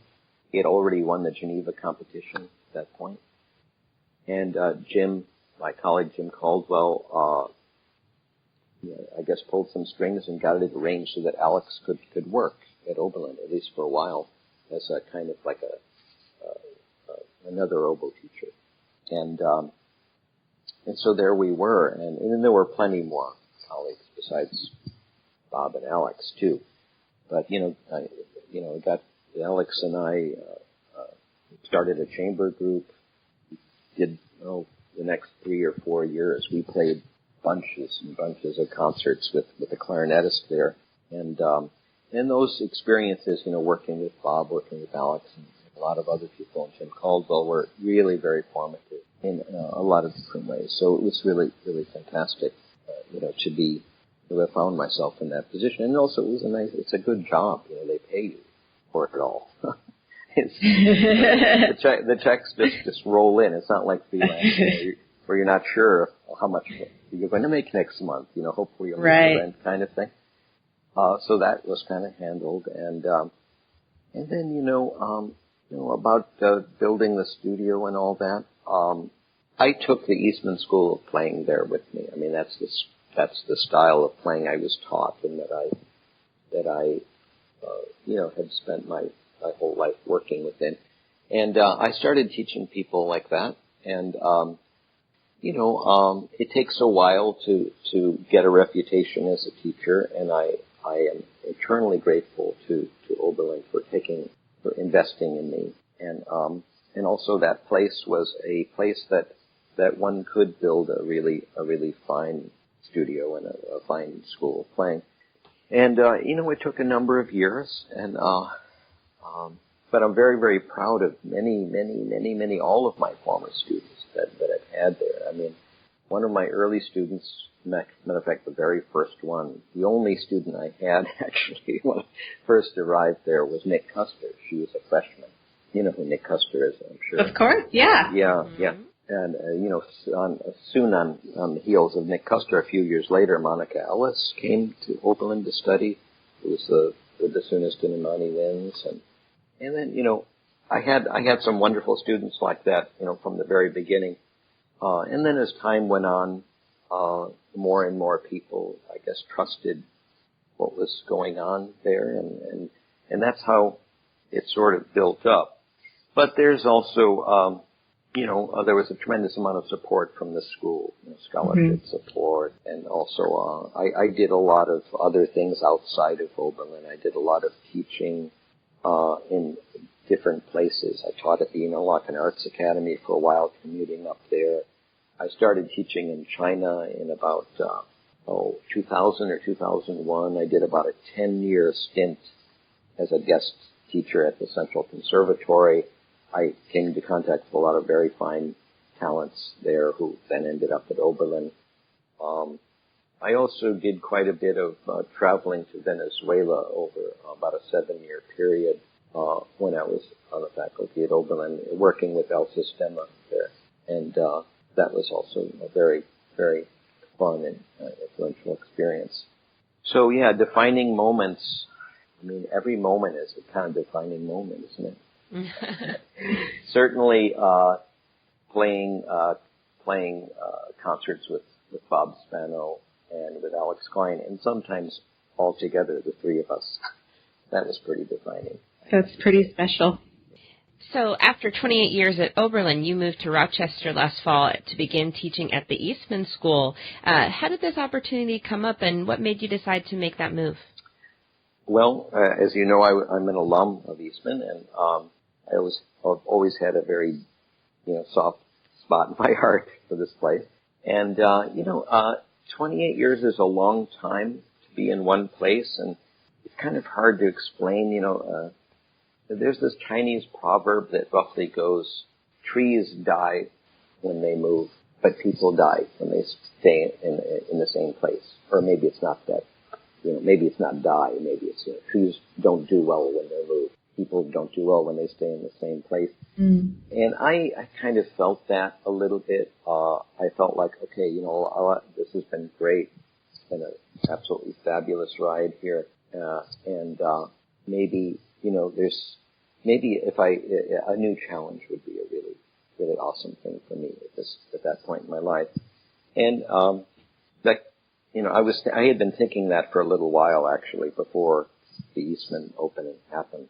He had already won the Geneva competition at that point. And my colleague Jim Caldwell, I guess pulled some strings and got it arranged so that Alex could work at Oberlin, at least for a while, as a kind of like another oboe teacher. And so there we were, and then there were plenty more colleagues besides Bob and Alex too. But got Alex and I started a chamber group. We did the next 3 or 4 years. We played bunches and bunches of concerts with the clarinetist there, and those experiences, working with Bob, working with Alex, and a lot of other people, and Jim Caldwell, were really very formative in a lot of different ways. So it was really, really fantastic, to have found myself in that position. And also, it's a good job. They pay you for it all. The checks just roll in. It's not like freelance, where you're not sure how much you're going to make next month. Hopefully you'll make the rent, kind of thing. So that was kind of handled, and then about building the studio and all that. I took the Eastman School of playing there with me. I mean, that's the style of playing I was taught, and that I had spent my whole life working within. And I started teaching people like that, and it takes a while to get a reputation as a teacher, and I am eternally grateful to Oberlin for investing in me, and also that place was a place that one could build a really fine studio and a fine school of playing, and it took a number of years, and but I'm very, very proud of many all of my former students that I've had there. I mean, one of my early students, matter of fact, the very first one, the only student I had actually when I first arrived there was Nick Custer. She was a freshman. You know who Nick Custer is, I'm sure. Of course, yeah. Yeah. And, soon on the heels of Nick Custer, a few years later, Monica Ellis came to Oberlin to study. Who was the bassoonist in Imani Winds. And then, I had some wonderful students like that, from the very beginning. And then as time went on, more and more people, I guess, trusted what was going on there, and that's how it sort of built up. But there's also, there was a tremendous amount of support from the school, scholarship support, and also I did a lot of other things outside of Oberlin. I did a lot of teaching in different places. I taught at the Interlochen Arts Academy for a while, commuting up there. I started teaching in China in about 2000 or 2001. I did about a 10-year stint as a guest teacher at the Central Conservatory. I came into contact with a lot of very fine talents there who then ended up at Oberlin. I also did quite a bit of traveling to Venezuela over about a 7-year period when I was on the faculty at Oberlin, working with El Sistema there. And that was also a very, very fun and influential experience. So, yeah, defining moments. I mean, every moment is a kind of defining moment, isn't it? Certainly, playing concerts with Bob Spano and with Alex Klein, and sometimes all together, the three of us. That was pretty defining. That's pretty special. So after 28 years at Oberlin, you moved to Rochester last fall to begin teaching at the Eastman School. How did this opportunity come up, and what made you decide to make that move? Well, as you know, I'm an alum of Eastman, and I've always had a very, soft spot in my heart for this place. And 28 years is a long time to be in one place, and it's kind of hard to explain. There's this Chinese proverb that roughly goes, trees die when they move, but people die when they stay in the same place. Or maybe it's not that, maybe it's not die, maybe it's, trees don't do well when they move. People don't do well when they stay in the same place. Mm. And I kind of felt that a little bit. I felt like, okay, this has been great. It's been an absolutely fabulous ride here. And maybe, maybe if a new challenge would be a really, really awesome thing for me at that point in my life. And, I had been thinking that for a little while, actually, before the Eastman opening happened.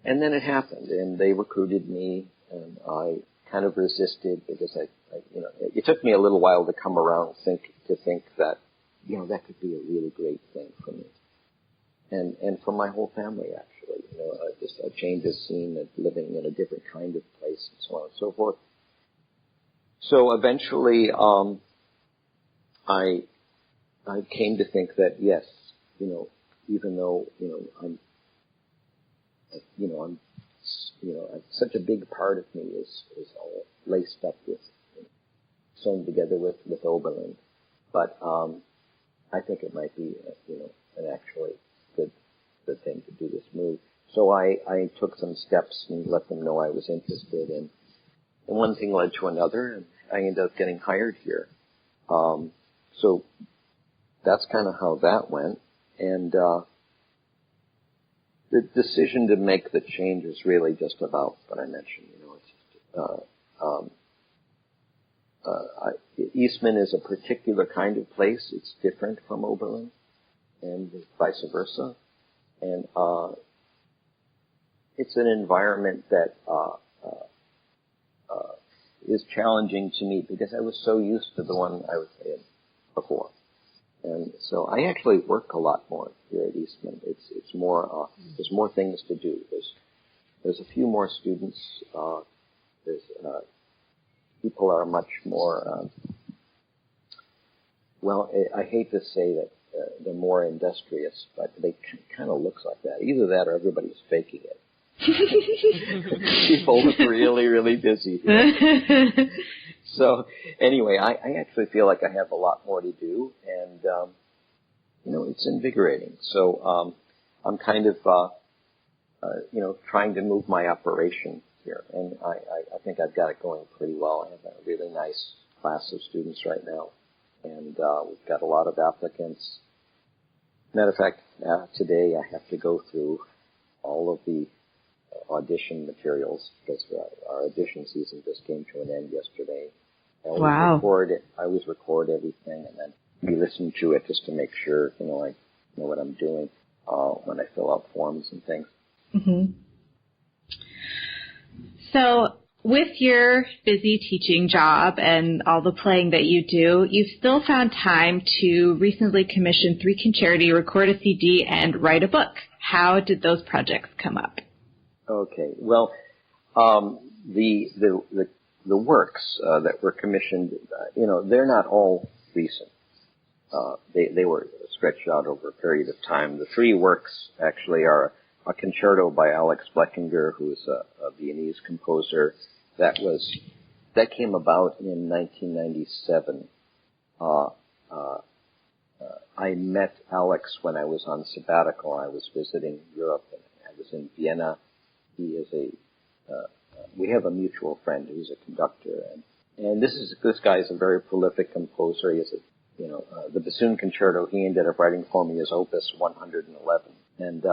And then it happened, and they recruited me, and I kind of resisted because it took me a little while to come around to think that, that could be a really great thing for me. And for my whole family, actually, just a change of scene, of living in a different kind of place, and so on and so forth. So eventually, I came to think that yes, even though such a big part of me is all laced up with, sewn together with Oberlin, but I think it might be an actually good thing to do this move. So I took some steps and let them know I was interested, and one thing led to another, and I ended up getting hired here. So that's kind of how that went, and the decision to make the change is really just about what I mentioned. Eastman is a particular kind of place. It's different from Oberlin, and vice versa. And it's an environment that is challenging to me because I was so used to the one I was in before. And so I actually work a lot more here at Eastman. It's more there's more things to do. There's a few more students. People are much more. I hate to say that they're more industrious, but they kind of looks like that. Either that or everybody's faking it. People look really, really busy here. So anyway, I actually feel like I have a lot more to do, and it's invigorating. So I'm kind of trying to move my operation here, and I think I've got it going pretty well. I have a really nice class of students right now, and we've got a lot of applicants. Matter of fact, today I have to go through all of the audition materials because our audition season just came to an end yesterday. I always record everything and then re-listen to it just to make sure, I know what I'm doing when I fill out forms and things. Mm-hmm. So With your busy teaching job and all the playing that you do, you've still found time to recently commission 3 concerti, record a CD, and write a book. How did those projects come up? Okay. Well, the works that were commissioned, they're not all recent. They were stretched out over a period of time. The 3 works actually are a concerto by Alex Fleckinger, who is a Viennese composer. That came about in 1997. I met Alex when I was on sabbatical. I was visiting Europe, and I was in Vienna. He is we have a mutual friend who's a conductor, and this guy is a very prolific composer. He has the Bassoon concerto. He ended up writing for me as Opus 111, and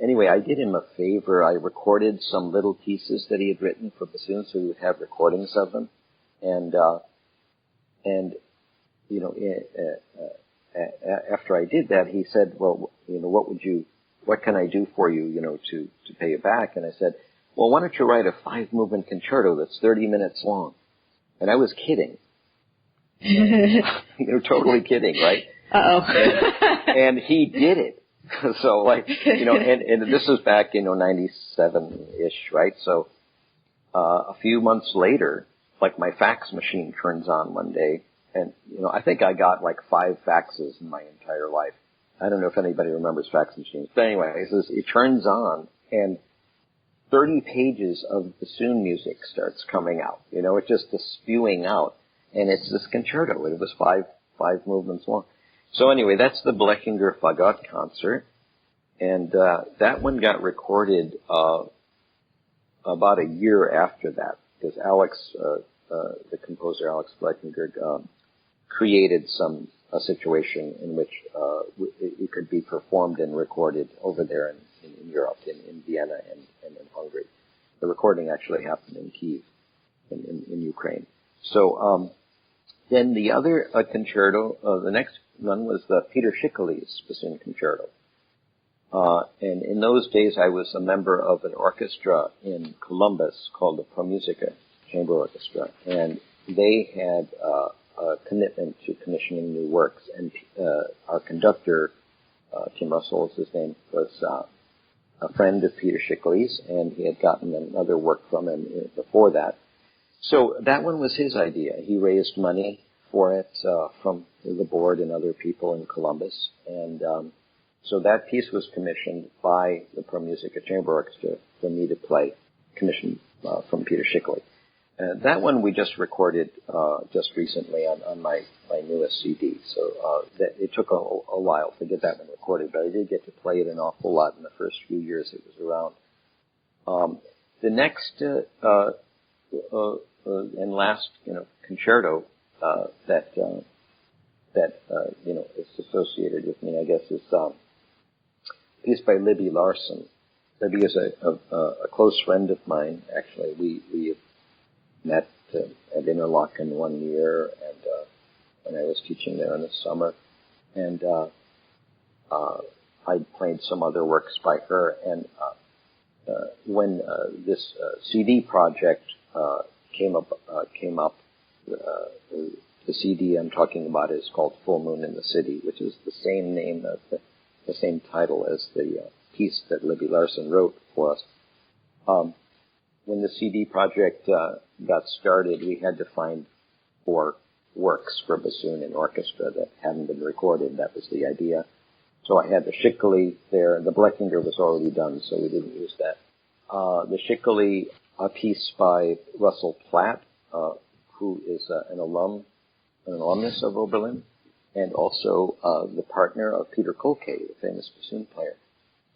anyway, I did him a favor. I recorded some little pieces that he had written for bassoon, so he would have recordings of them. And after I did that, he said, "Well, what can I do for you, to pay you back?" And I said, "Well, why don't you write a 5-movement concerto that's 30 minutes long?" And I was kidding. Totally kidding, right? Uh-oh. And he did it. So and this was back, 97-ish, right? So, a few months later, my fax machine turns on one day, and, I think I got 5 faxes in my entire life. I don't know if anybody remembers fax machines. But anyway, it turns on, and 30 pages of bassoon music starts coming out. It's just spewing out. And it's this concerto. It was five movements long. So anyway, that's the Fleckinger Fagot concert. And that one got recorded about a year after that, because Alex, the composer Alex Fleckinger, created a situation in which it could be performed and recorded over there in Europe, in Vienna and in Hungary. The recording actually happened in Kyiv, in Ukraine. So then the other concerto, the next one was the Peter Schickele's Bassoon Concerto. And in those days, I was a member of an orchestra in Columbus called the Pro Musica Chamber Orchestra, and they had a commitment to commissioning new works. And our conductor, Tim Russell is his name, was a friend of Peter Schickele's, and he had gotten another work from him before that. So that one was his idea. He raised money for it from the board and other people in Columbus, and so that piece was commissioned by the Pro Musica Chamber Orchestra for me to play, commissioned from Peter Schickele. That one we just recorded just recently on my newest CD. So it took a while to get that one recorded, but I did get to play it an awful lot in the first few years it was around. The next and last, concerto that is associated with me, I guess, is a piece by Libby Larsen. Libby is a close friend of mine. Actually, we met at Interlochen one year, and when I was teaching there in the summer, and I played some other works by her. And when this CD project came up, the CD I'm talking about is called Full Moon in the City, which is the same name of the same title as the piece that Libby Larsen wrote for us. When the CD project got started, we had to find 4 works for bassoon and orchestra that hadn't been recorded. That was the idea. So I had the Schickele there. The Fleckinger was already done, so we didn't use that. The Schickele, a piece by Russell Platt, who is an alumnus of Oberlin, and also the partner of Peter Kolke, the famous bassoon player.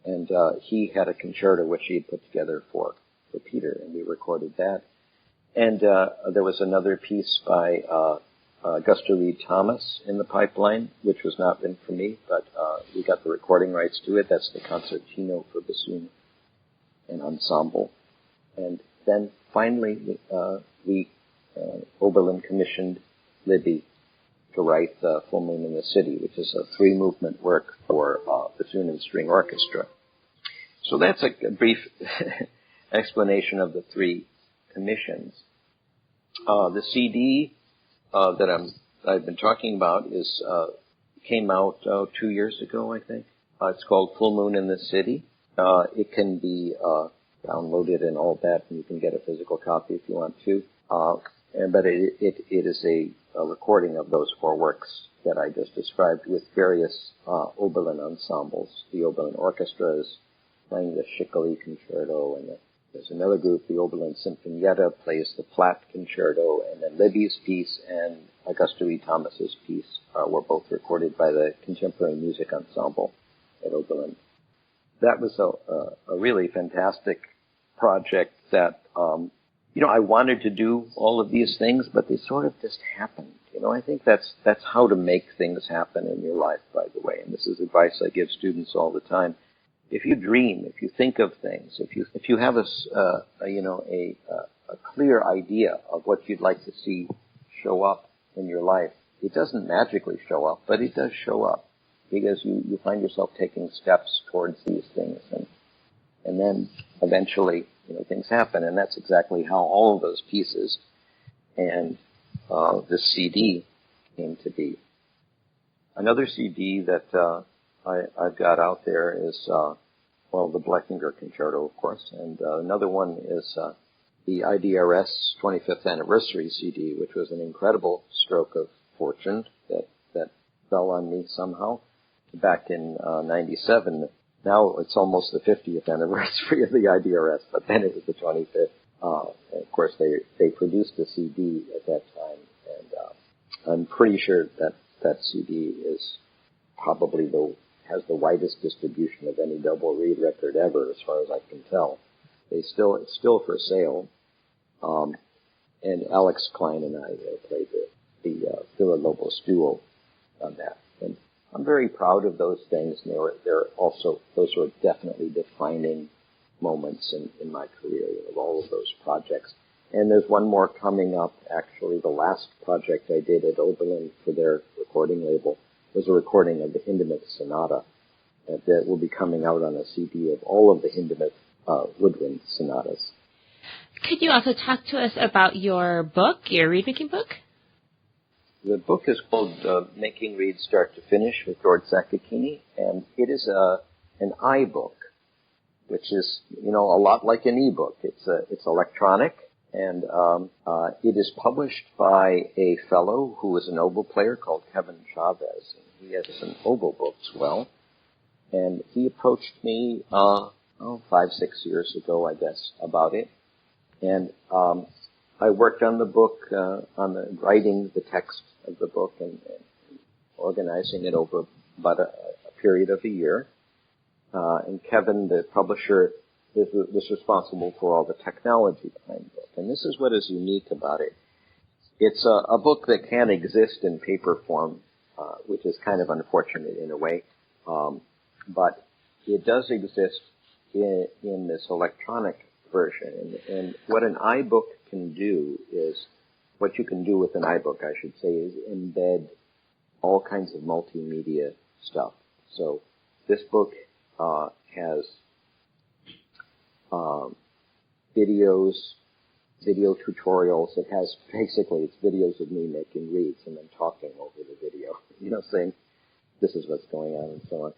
And he had a concerto which he had put together for Peter, and we recorded that. And there was another piece by Augusta Reed Thomas in the pipeline, which was not written for me, but we got the recording rights to it. That's the Concertino for bassoon and ensemble. And then finally, Oberlin commissioned Libby to write Full Moon in the City, which is a 3-movement work for bassoon and string orchestra. So that's a brief explanation of the 3 commissions. The CD that I've been talking about came out 2 years ago, I think. It's called Full Moon in the City. It can be downloaded and all that, and you can get a physical copy if you want to. But it is a recording of those 4 works that I just described with various Oberlin ensembles. The Oberlin Orchestra is playing the Schickele Concerto, and there's another group, the Oberlin Sinfonietta, plays the Platt Concerto, and then Libby's piece and Augusto E. Thomas's piece were both recorded by the Contemporary Music Ensemble at Oberlin. That was a really fantastic project that, I wanted to do all of these things, but they sort of just happened. I think that's how to make things happen in your life, by the way, and this is advice I give students all the time. If you dream, if you think of things, if you have a clear idea of what you'd like to see show up in your life, it doesn't magically show up, but it does show up because you find yourself taking steps towards these things, and then eventually things happen, and that's exactly how all of those pieces and this CD came to be. Another CD that I've got out there is, the Bleckinger Concerto, of course, and another one is the IDRS 25th Anniversary CD, which was an incredible stroke of fortune that fell on me somehow back in 97. Now it's almost the 50th anniversary of the IDRS, but then it was the 25th. And of course, they produced a CD at that time, and I'm pretty sure that CD is probably has the widest distribution of any double reed record ever, as far as I can tell. It's still for sale. And Alex Klein and I played the Villa Lobos duo on that. And I'm very proud of those things. And those were definitely defining moments in my career, of all of those projects. And there's one more coming up, actually. The last project I did at Oberlin for their recording label was a recording of the Hindemith Sonata that will be coming out on a CD of all of the Hindemith woodwind sonatas. Could you also talk to us about your book, your reed-making book? The book is called Making Reeds Start to Finish with George Sakakeeny, and it is an iBook, which is, a lot like an e-book. It's electronic, and it is published by a fellow who is an oboe player called Kevin Chavez. And he has an oboe book as well, and he approached me 5-6 years ago, I guess, about it. And I worked on the book, writing the text of the book and organizing it over about a period of a year. And Kevin, the publisher, was responsible for all the technology behind the book. And this is what is unique about it. It's a book that can't exist in paper form, which is kind of unfortunate in a way. But it does exist in this electronic version. And what an iBook can do is, what you can do with an iBook, I should say, is embed all kinds of multimedia stuff. So this book has videos, video tutorials. It has it's videos of me making reeds and then talking over the video, saying this is what's going on and so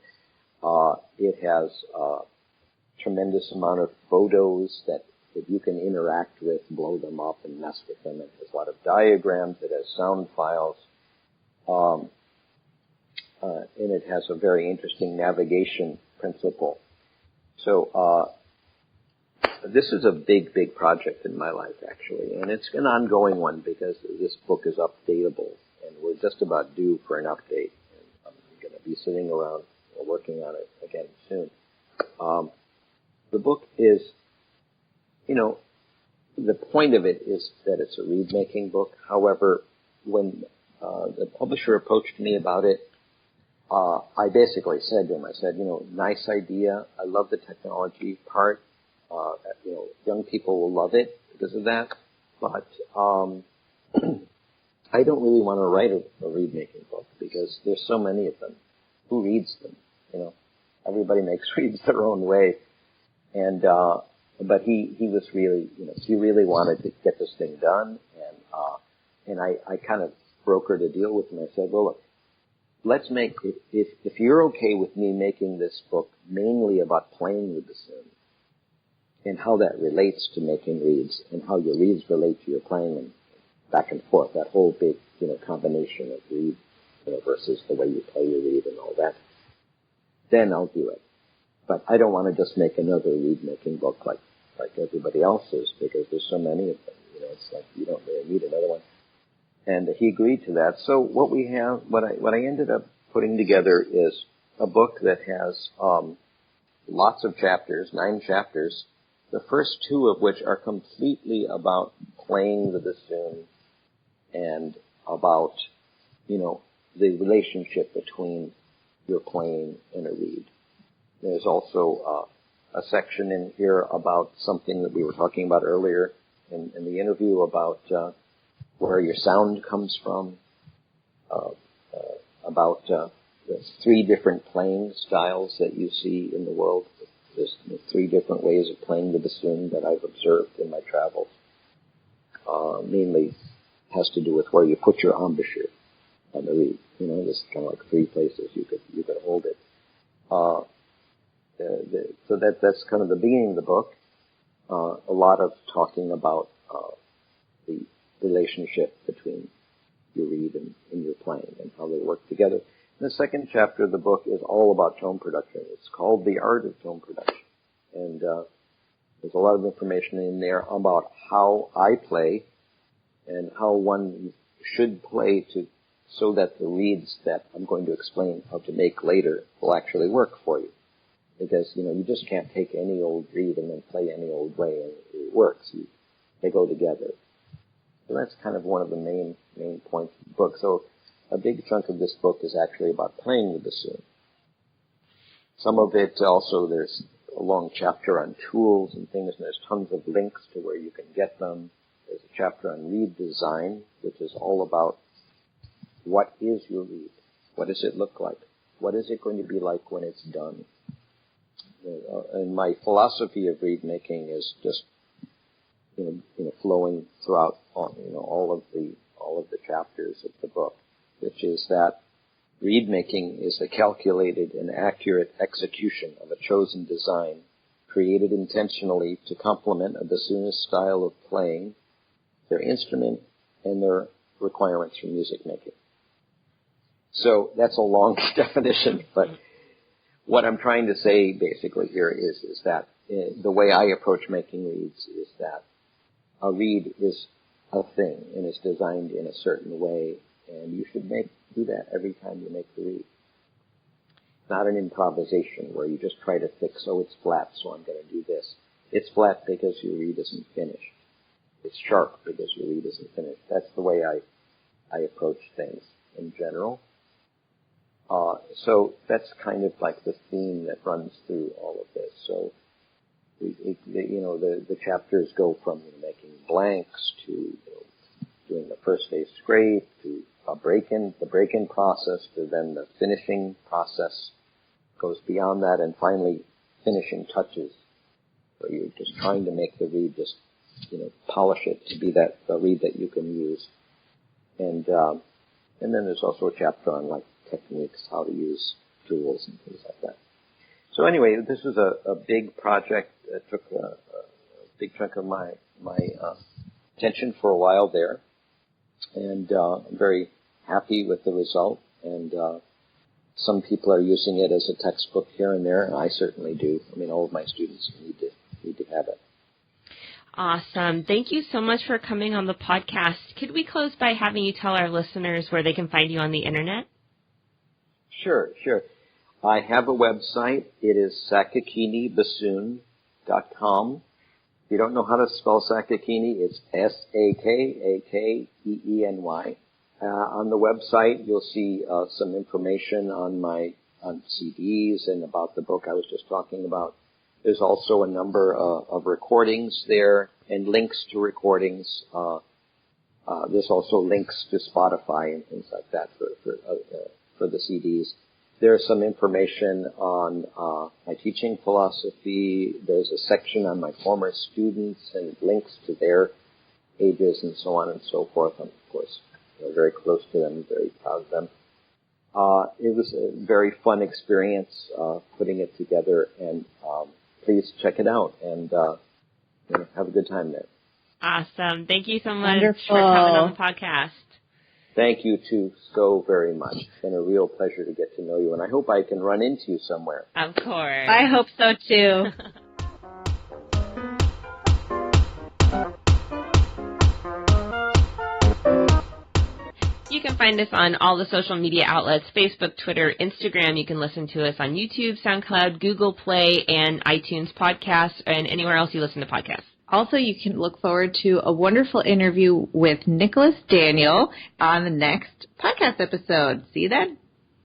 on. It has tremendous amount of photos that you can interact with, blow them up and mess with them. It has a lot of diagrams. It has sound files. And it has a very interesting navigation principle. So this is a big, big project in my life, actually. And it's an ongoing one because this book is updatable. And we're just about due for an update. And I'm going to be sitting around working on it again soon. The book is, the point of it is that it's a reed-making book. However, when the publisher approached me about it, I basically said to him, nice idea. I love the technology part. Young people will love it because of that. But I don't really want to write a reed-making book because there's so many of them. Who reads them? Everybody makes reeds their own way. And but he was really, he really wanted to get this thing done, and I kind of brokered a deal with him. I said, well, look, let's make, if you're okay with me making this book mainly about playing the bassoon and how that relates to making reeds and how your reeds relate to your playing and back and forth, that whole big, combination of reed, versus the way you play your reed and all that, then I'll do it. But I don't want to just make another reed making book like everybody else's, because there's so many of them. It's like you don't really need another one. And he agreed to that. So what we have, what I ended up putting together is a book that has lots of chapters, 9 chapters, the first 2 of which are completely about playing the bassoon and about, the relationship between your playing and a reed. There's also a section in here about something that we were talking about earlier in the interview about where your sound comes from, about the 3 different playing styles that you see in the world. There's 3 different ways of playing the bassoon that I've observed in my travels. Mainly has to do with where you put your embouchure on the reed. There's kind of like 3 places you could hold it. So that's kind of the beginning of the book. A lot of talking about the relationship between your reed and your playing and how they work together. And the second chapter of the book is all about tone production. It's called The Art of Tone Production. And there's a lot of information in there about how I play and how one should play so that the reeds that I'm going to explain how to make later will actually work for you. Because, you just can't take any old reed and then play any old way and it works. They go together. So that's kind of one of the main points of the book. So a big chunk of this book is actually about playing the bassoon. Some of it also, there's a long chapter on tools and things, and there's tons of links to where you can get them. There's a chapter on reed design, which is all about what is your reed? What does it look like? What is it going to be like when it's done? And my philosophy of reed making is just, flowing throughout, all of the chapters of the book, which is that reed making is a calculated and accurate execution of a chosen design created intentionally to complement a bassoonist's style of playing, their instrument, and their requirements for music making. So that's a long definition, but what I'm trying to say basically here is that the way I approach making reeds is that a reed is a thing and is designed in a certain way, and you should do that every time you make the reed. It's not an improvisation where you just try to fix, it's flat, so I'm going to do this. It's flat because your reed isn't finished. It's sharp because your reed isn't finished. That's the way I approach things in general. So that's kind of like the theme that runs through all of this. So, the chapters go from making blanks to doing the first phase scrape to the break-in process to then the finishing process goes beyond that, and finally finishing touches where you're just trying to make the reed just polish it to be the reed that you can use. And then there's also a chapter on like techniques, how to use tools and things like that. So anyway, this is a big project that took a big chunk of my attention for a while there, and I'm very happy with the result. And some people are using it as a textbook here and there, and I certainly do. I mean, all of my students need to have it. Awesome. Thank you so much for coming on the podcast. Could we close by having you tell our listeners where they can find you on the internet? Sure. I have a website. It is SakakeenyBassoon.com. If you don't know how to spell Sakakeeny, it's Sakakeeny. On the website, you'll see some information on CDs and about the book I was just talking about. There's also a number of recordings there and links to recordings. There's also links to Spotify and things like that for the CDs. There's some information on my teaching philosophy. There's a section on my former students and links to their ages and so on and so forth. I'm, of course, very close to them, very proud of them. It was a very fun experience putting it together, and please check it out and have a good time there. Awesome. Thank you so much Wonderful. for coming on the podcast. Thank you, too, so very much. It's been a real pleasure to get to know you, and I hope I can run into you somewhere. Of course. I hope so, too. You can find us on all the social media outlets, Facebook, Twitter, Instagram. You can listen to us on YouTube, SoundCloud, Google Play, and iTunes podcasts, and anywhere else you listen to podcasts. Also, you can look forward to a wonderful interview with Nicholas Daniel on the next podcast episode. See you then.